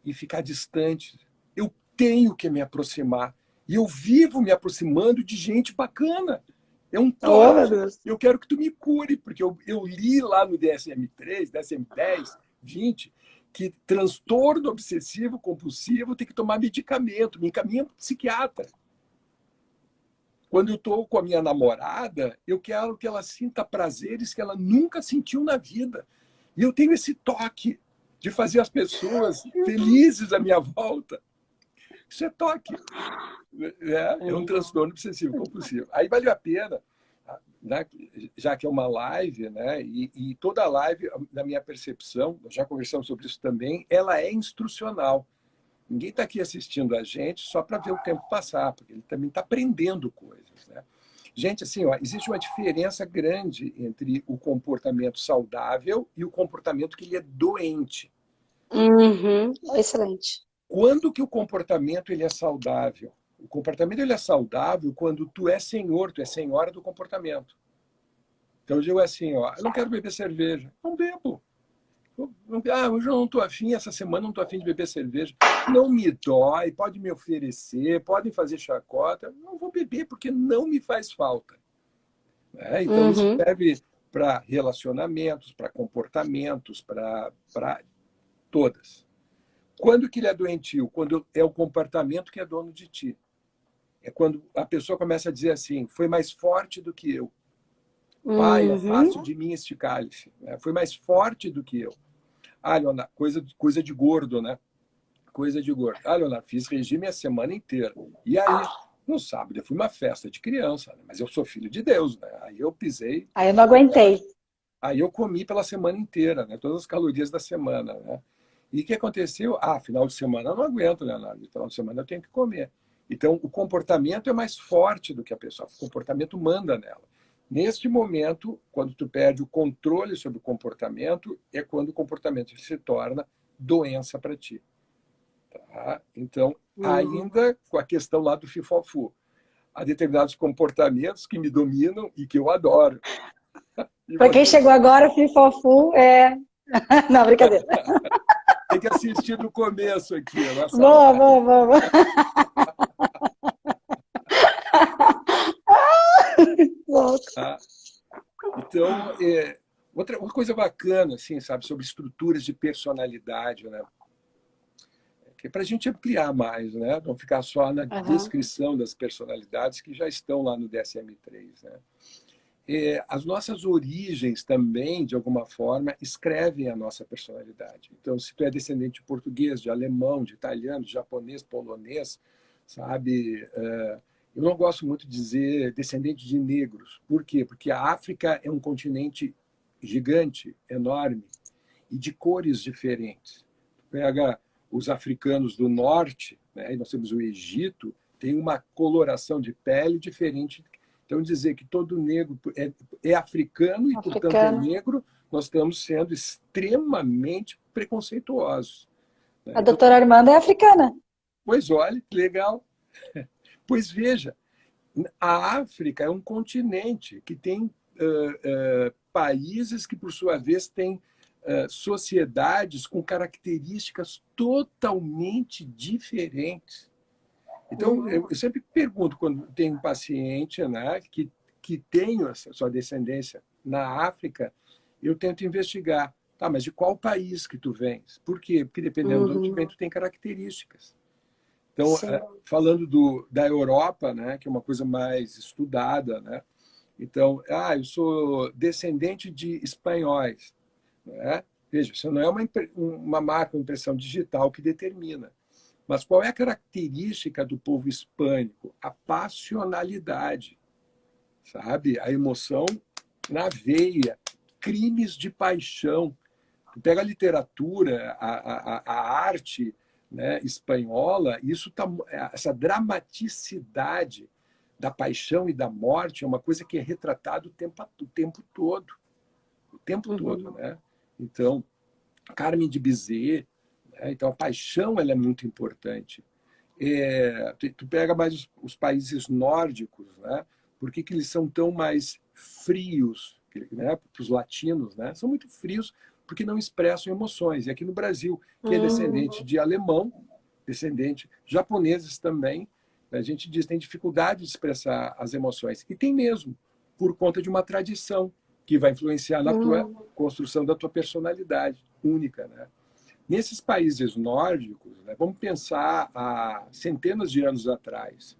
e ficar distante. Eu tenho que me aproximar. E eu vivo me aproximando de gente bacana. É um Oh, meu toque. Deus. Eu quero que tu me cure, porque eu li lá no DSM-3, DSM-10, 20, que transtorno obsessivo compulsivo tem que tomar medicamento, me encaminha para o psiquiatra. Quando eu estou com a minha namorada, eu quero que ela sinta prazeres que ela nunca sentiu na vida. E eu tenho esse toque de fazer as pessoas felizes à minha volta. Isso é toque. É um transtorno obsessivo compulsivo. Aí vale a pena, né, já que é uma live, né, e toda live, na minha percepção, já conversamos sobre isso também, ela é instrucional. Ninguém está aqui assistindo a gente só para ver o tempo passar, porque ele também está aprendendo coisas, né? Gente, assim, ó, existe uma diferença grande entre o comportamento saudável e o comportamento que ele é doente. Uhum, excelente. Quando que o comportamento ele é saudável? O comportamento ele é saudável quando tu é senhora do comportamento. Então eu digo assim, ó, eu não quero beber cerveja, não bebo. Hoje eu não estou afim, essa semana não estou afim de beber cerveja. Não me dói, pode me oferecer, podem fazer chacota. Não vou beber porque não me faz falta. Né? Então, isso serve para relacionamentos, para comportamentos, para todas. Quando que ele é doentio? Quando é o comportamento que é dono de ti. É quando a pessoa começa a dizer assim, foi mais forte do que eu. Pai, afaste de mim este cálice. Né? Foi mais forte do que eu. Ah, Leonardo, coisa de gordo, né? Coisa de gordo. Ah, Leonardo, fiz regime a semana inteira. E aí, no sábado, eu fui uma festa de criança, né? Mas eu sou filho de Deus, né? Aí eu pisei. Aí eu não aguentei. Aí eu comi pela semana inteira, né? Todas as calorias da semana, né? E o que aconteceu? Ah, final de semana eu não aguento, Leonardo. Final de semana eu tenho que comer. Então, o comportamento é mais forte do que a pessoa. O comportamento manda nela. Neste momento, quando tu perde o controle sobre o comportamento, é quando o comportamento se torna doença para ti. Tá? Então, ainda com a questão lá do fifofu, há determinados comportamentos que me dominam e que eu adoro. Para quem chegou agora, Fifofu é... Não, brincadeira. Tem que assistir do começo aqui. Boa. Tá? Então, outra coisa bacana, assim, sabe, sobre estruturas de personalidade, né? Que é para a gente ampliar mais, né? Não ficar só na descrição das personalidades que já estão lá no DSM-3, né? As nossas origens também, de alguma forma, escrevem a nossa personalidade. Então, se tu é descendente de português, de alemão, de italiano, de japonês, polonês, sabe? Eu não gosto muito de dizer descendente de negros. Por quê? Porque a África é um continente gigante, enorme, e de cores diferentes. Pega os africanos do norte, né? E nós temos o Egito, tem uma coloração de pele diferente. Então, dizer que todo negro é africano e, portanto, é negro, nós estamos sendo extremamente preconceituosos. Né? A doutora Armanda é africana. Pois olha, que legal. Pois veja, a África é um continente que tem países que, por sua vez, têm sociedades com características totalmente diferentes. Então, eu sempre pergunto, quando tem um paciente, né, que tem a sua descendência na África, eu tento investigar. Tá, mas de qual país que tu vens? Por quê? Porque dependendo de onde vem, tu tem características. Então, falando da Europa, né, que é uma coisa mais estudada, né? Então, eu sou descendente de espanhóis. Né? Veja, isso não é uma marca, uma impressão digital que determina. Mas qual é a característica do povo hispânico? A passionalidade, sabe? A emoção na veia, crimes de paixão. Tu pega a literatura, a arte, né, espanhola, essa dramaticidade da paixão e da morte é uma coisa que é retratada o tempo todo. O tempo todo, né? Então, Carmen de Bizet, então, a paixão ela é muito importante. Tu pega mais os países nórdicos, né? Por que eles são tão mais frios, né? Para os latinos, né? São muito frios porque não expressam emoções. E aqui no Brasil, que é descendente de alemão, descendente japoneses também, a gente diz que tem dificuldade de expressar as emoções. E tem mesmo, por conta de uma tradição que vai influenciar na tua construção da tua personalidade única, né? Nesses países nórdicos, né, vamos pensar há centenas de anos atrás,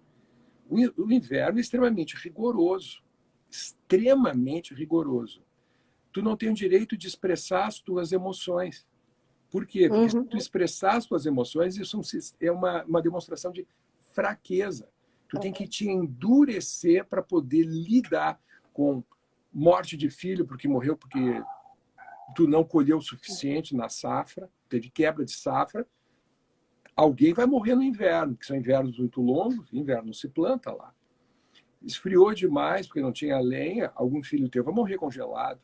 o inverno é extremamente rigoroso. Extremamente rigoroso. Tu não tem o direito de expressar as tuas emoções. Por quê? Porque se tu expressar as tuas emoções, isso é uma demonstração de fraqueza. Tu tem que te endurecer para poder lidar com morte de filho, porque morreu porque tu não colheu o suficiente na safra, teve quebra de safra. Alguém vai morrer no inverno, que são invernos muito longos, inverno não se planta lá. Esfriou demais, porque não tinha lenha, algum filho teu vai morrer congelado.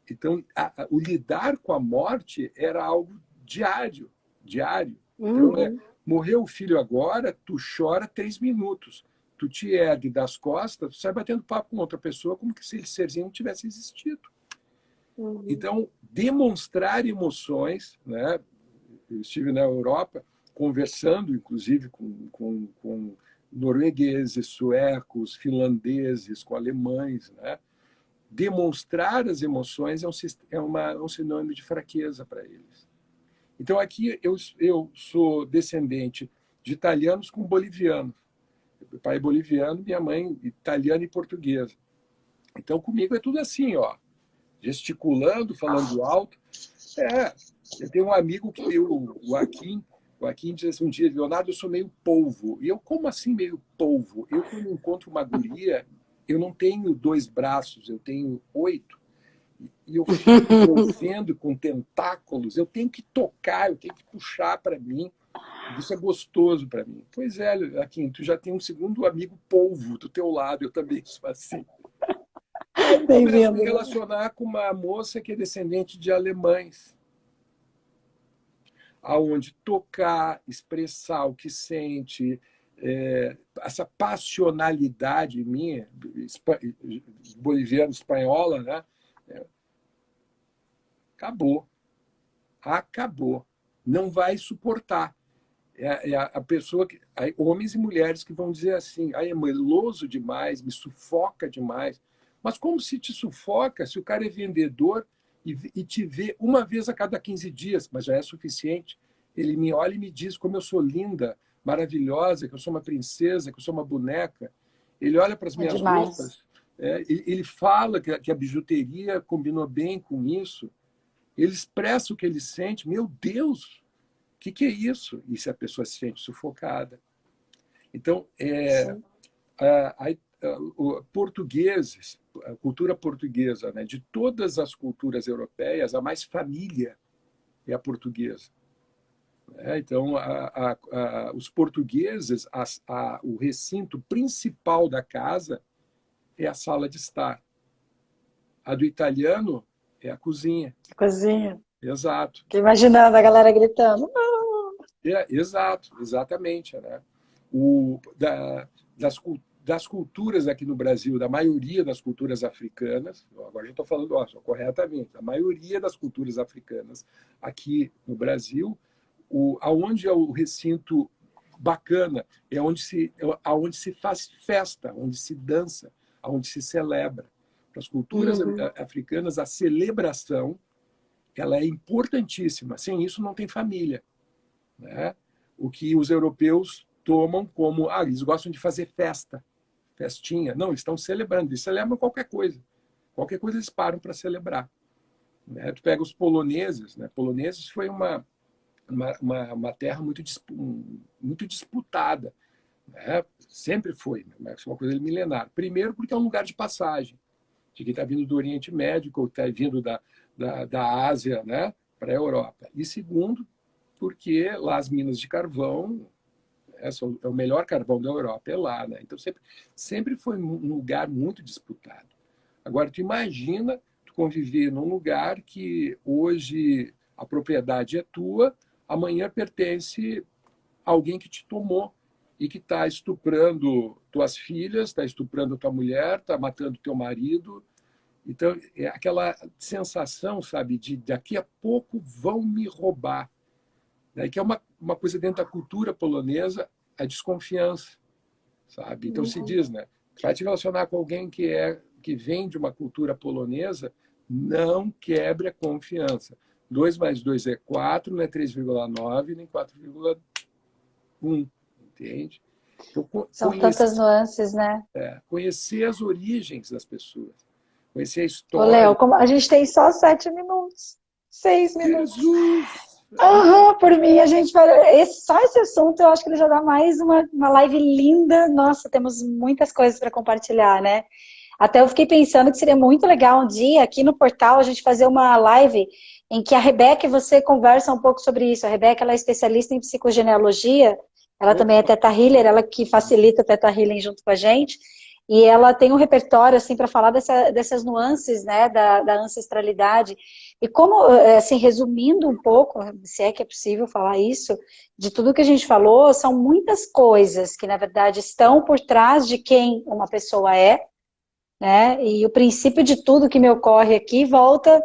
Então, o lidar com a morte era algo diário, diário. Então, morreu o filho agora, tu chora 3 minutos. Tu te ergue das costas, tu sai batendo papo com outra pessoa como que se esse serzinho não tivesse existido. Então, demonstrar emoções, né? Eu estive na Europa conversando, inclusive, com noruegueses, suecos, finlandeses, com alemães, né? Demonstrar as emoções um sinônimo de fraqueza para eles. Então, aqui eu sou descendente de italianos com bolivianos. Meu pai é boliviano, minha mãe italiana e portuguesa. Então, comigo é tudo assim, ó, gesticulando, falando alto. Eu tenho um amigo que o Joaquim disse assim, um dia, Leonardo, eu sou meio polvo. E eu, como assim meio polvo? Eu, quando encontro uma guria, eu não tenho 2 braços, eu tenho 8. E eu fico envolvendo com tentáculos, eu tenho que tocar, eu tenho que puxar para mim. Isso é gostoso para mim. Pois é, Joaquim, tu já tem um segundo amigo polvo do teu lado, eu também sou assim. Aí eu começo a me relacionar com uma moça que é descendente de alemães, aonde tocar, expressar o que sente, essa passionalidade minha, boliviana, espanhola, né? Acabou. Não vai suportar. A pessoa homens e mulheres que vão dizer assim, é meloso demais, me sufoca demais. Mas como se te sufoca se o cara é vendedor e te vê uma vez a cada 15 dias, mas já é suficiente. Ele me olha e me diz como eu sou linda, maravilhosa, que eu sou uma princesa, que eu sou uma boneca. Ele olha para as minhas roupas, ele fala que a bijuteria combinou bem com isso. Ele expressa o que ele sente. Meu Deus, o que é isso? E se a pessoa se sente sufocada? Então, portugueses, a cultura portuguesa, né? De todas as culturas europeias, a mais família é a portuguesa. Então, os portugueses, o recinto principal da casa é a sala de estar. A do italiano é a cozinha. Cozinha. Exato. Fiquei imaginando a galera gritando. Exatamente. Né? Das culturas aqui no Brasil, da maioria das culturas africanas, agora já estou falando corretamente, a maioria das culturas africanas aqui no Brasil, aonde é o recinto bacana, é onde se faz festa, onde se dança, onde se celebra. Para as culturas africanas, a celebração ela é importantíssima. Sem isso, não tem família. Né? O que os europeus tomam como... eles gostam de fazer festa, festinha. Não, eles estão celebrando. Eles celebram qualquer coisa. Qualquer coisa eles param para celebrar. Né? Tu pega os poloneses. Né? Poloneses foi uma terra muito disputada. Né? Sempre foi. Né? Uma coisa milenar. Primeiro, porque é um lugar de passagem. De quem está vindo do Oriente Médio, ou está vindo da Ásia, né, para a Europa. E segundo, porque lá as minas de carvão, é o melhor carvão da Europa, é lá. Né? Então, sempre foi um lugar muito disputado. Agora, tu imagina tu conviver num lugar que hoje a propriedade é tua, amanhã pertence a alguém que te tomou e que está estuprando tuas filhas, está estuprando tua mulher, está matando teu marido. Então, é aquela sensação, sabe, de daqui a pouco vão me roubar. Daí que é uma coisa dentro da cultura polonesa, a desconfiança, sabe? Então, se diz, né? Vai te relacionar com alguém que vem de uma cultura polonesa, não quebre a confiança. 2 mais 2 é 4, não é 3,9 nem 4,1, entende? Então, São tantas nuances, né? conhecer as origens das pessoas, conhecer a Ô, Léo, história. como a gente tem só 7 minutos, 6 minutos. Jesus! Aham, por mim, a gente vai. Só esse assunto, eu acho que ele já dá mais uma live linda. Nossa, temos muitas coisas para compartilhar, né? Até eu fiquei pensando que seria muito legal um dia aqui no portal a gente fazer uma live em que a Rebeca e você conversam um pouco sobre isso. A Rebeca, ela é especialista em psicogenealogia, ela também é Theta Healer, ela que facilita o Theta Healing junto com a gente. E ela tem um repertório assim para falar dessas nuances, né, da ancestralidade. E como, assim, resumindo um pouco, se é que é possível falar isso, de tudo que a gente falou, são muitas coisas que, na verdade, estão por trás de quem uma pessoa é, né? E o princípio de tudo que me ocorre aqui volta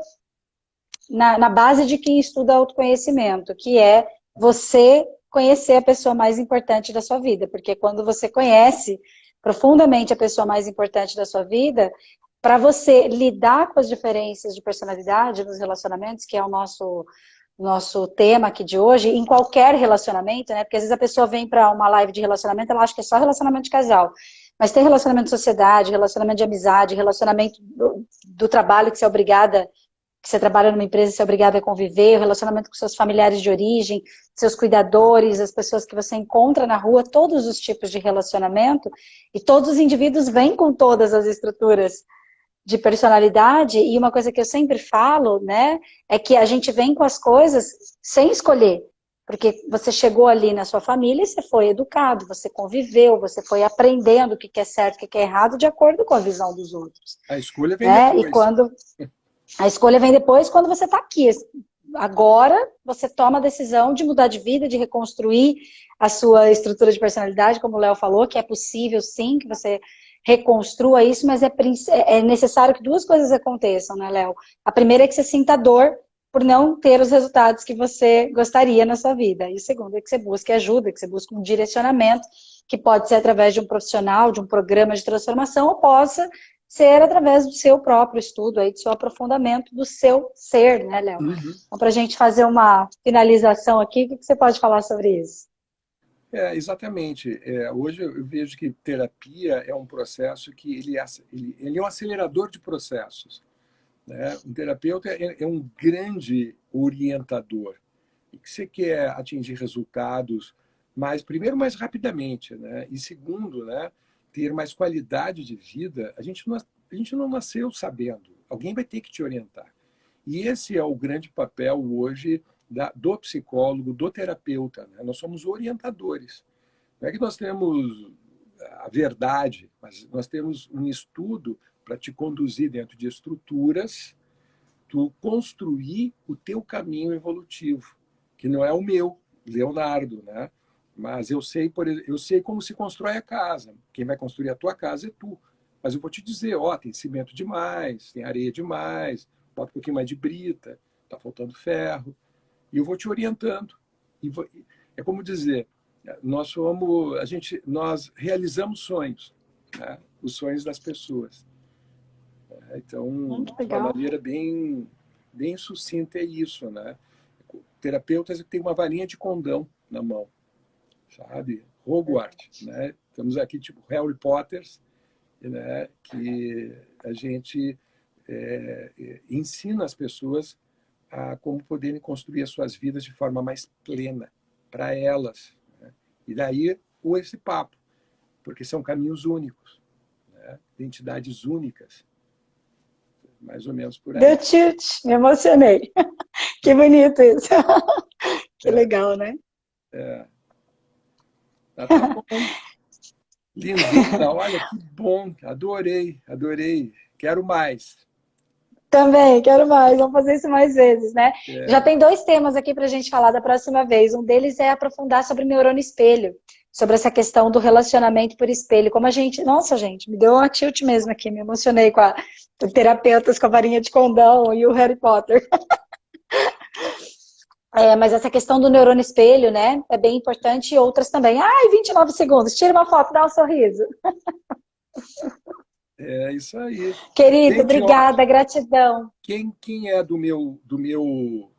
na base de quem estuda autoconhecimento, que é você conhecer a pessoa mais importante da sua vida, porque quando você conhece profundamente a pessoa mais importante da sua vida, para você lidar com as diferenças de personalidade nos relacionamentos, que é o nosso tema aqui de hoje, em qualquer relacionamento, né? Porque às vezes a pessoa vem para uma live de relacionamento, ela acha que é só relacionamento de casal. Mas tem relacionamento de sociedade, relacionamento de amizade, relacionamento do trabalho que você é obrigada, que você trabalha numa empresa e você é obrigada a conviver, o relacionamento com seus familiares de origem, seus cuidadores, as pessoas que você encontra na rua, todos os tipos de relacionamento, e todos os indivíduos vêm com todas as estruturas de personalidade, e uma coisa que eu sempre falo, né, é que a gente vem com as coisas sem escolher, porque você chegou ali na sua família e você foi educado, você conviveu, você foi aprendendo o que é certo, o que é errado, de acordo com a visão dos outros. A escolha vem né? depois. E quando a escolha vem depois, quando você está aqui. Agora, você toma a decisão de mudar de vida, de reconstruir a sua estrutura de personalidade, como o Léo falou, que é possível sim, que você reconstrua isso, mas é necessário que duas coisas aconteçam, né, Léo? A primeira é que você sinta dor por não ter os resultados que você gostaria na sua vida. E o segundo é que você busque ajuda, que você busque um direcionamento, que pode ser através de um profissional, de um programa de transformação, ou possa ser através do seu próprio estudo, aí, do seu aprofundamento do seu ser, né, Léo? Uhum. Então, para a gente fazer uma finalização aqui, o que você pode falar sobre isso? Exatamente. Hoje eu vejo que terapia é um processo que ele é um acelerador de processos. Né? Um terapeuta é um grande orientador. E que você quer atingir resultados primeiro, mais rapidamente, né? E segundo, né, ter mais qualidade de vida, a gente não nasceu sabendo. Alguém vai ter que te orientar. E esse é o grande papel hoje do psicólogo, do terapeuta. Né? Nós somos orientadores. Não é que nós temos a verdade, mas nós temos um estudo para te conduzir dentro de estruturas, tu construir o teu caminho evolutivo, que não é o meu, Leonardo, né? Mas eu sei como se constrói a casa. Quem vai construir a tua casa é tu. Mas eu vou te dizer, tem cimento demais, tem areia demais, bota um pouquinho mais de brita, está faltando ferro. E eu vou te orientando. É como dizer, nós realizamos sonhos, né? Os sonhos das pessoas. Então, de uma maneira bem, bem sucinta é isso, né? Terapeutas que têm uma varinha de condão na mão, sabe? Hogwarts, né? Estamos aqui tipo Harry Potter, né? Que a gente ensina as pessoas a como poderem construir as suas vidas de forma mais plena para elas. Né? E daí esse papo, porque são caminhos únicos, né? Identidades únicas. Mais ou menos por aí. Deu tilt, me emocionei. Que bonito isso. Que legal, né? Tá bom. Lindona, olha que bom. Adorei. Quero mais. Também, quero mais. Vamos fazer isso mais vezes, né? Já tem 2 temas aqui para a gente falar da próxima vez. Um deles é aprofundar sobre neurônio espelho, sobre essa questão do relacionamento por espelho. Como a gente... Nossa, gente, me deu uma tilt mesmo aqui. Me emocionei com terapeutas com a varinha de condão e o Harry Potter. Mas essa questão do neurônio espelho, né? É bem importante. E outras também. 29 segundos. Tira uma foto, dá um sorriso. É isso aí. Querido, obrigada, gratidão. Quem é do meu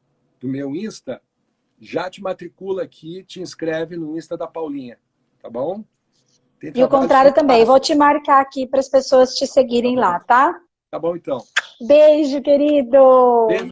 do meu Insta, já te matricula aqui, te inscreve no Insta da Paulinha, tá bom? Tem E o trabalho contrário também. fantástico. Vou te marcar aqui para as pessoas te seguirem lá, tá? Tá bom, então. Beijo, querido! Beijo.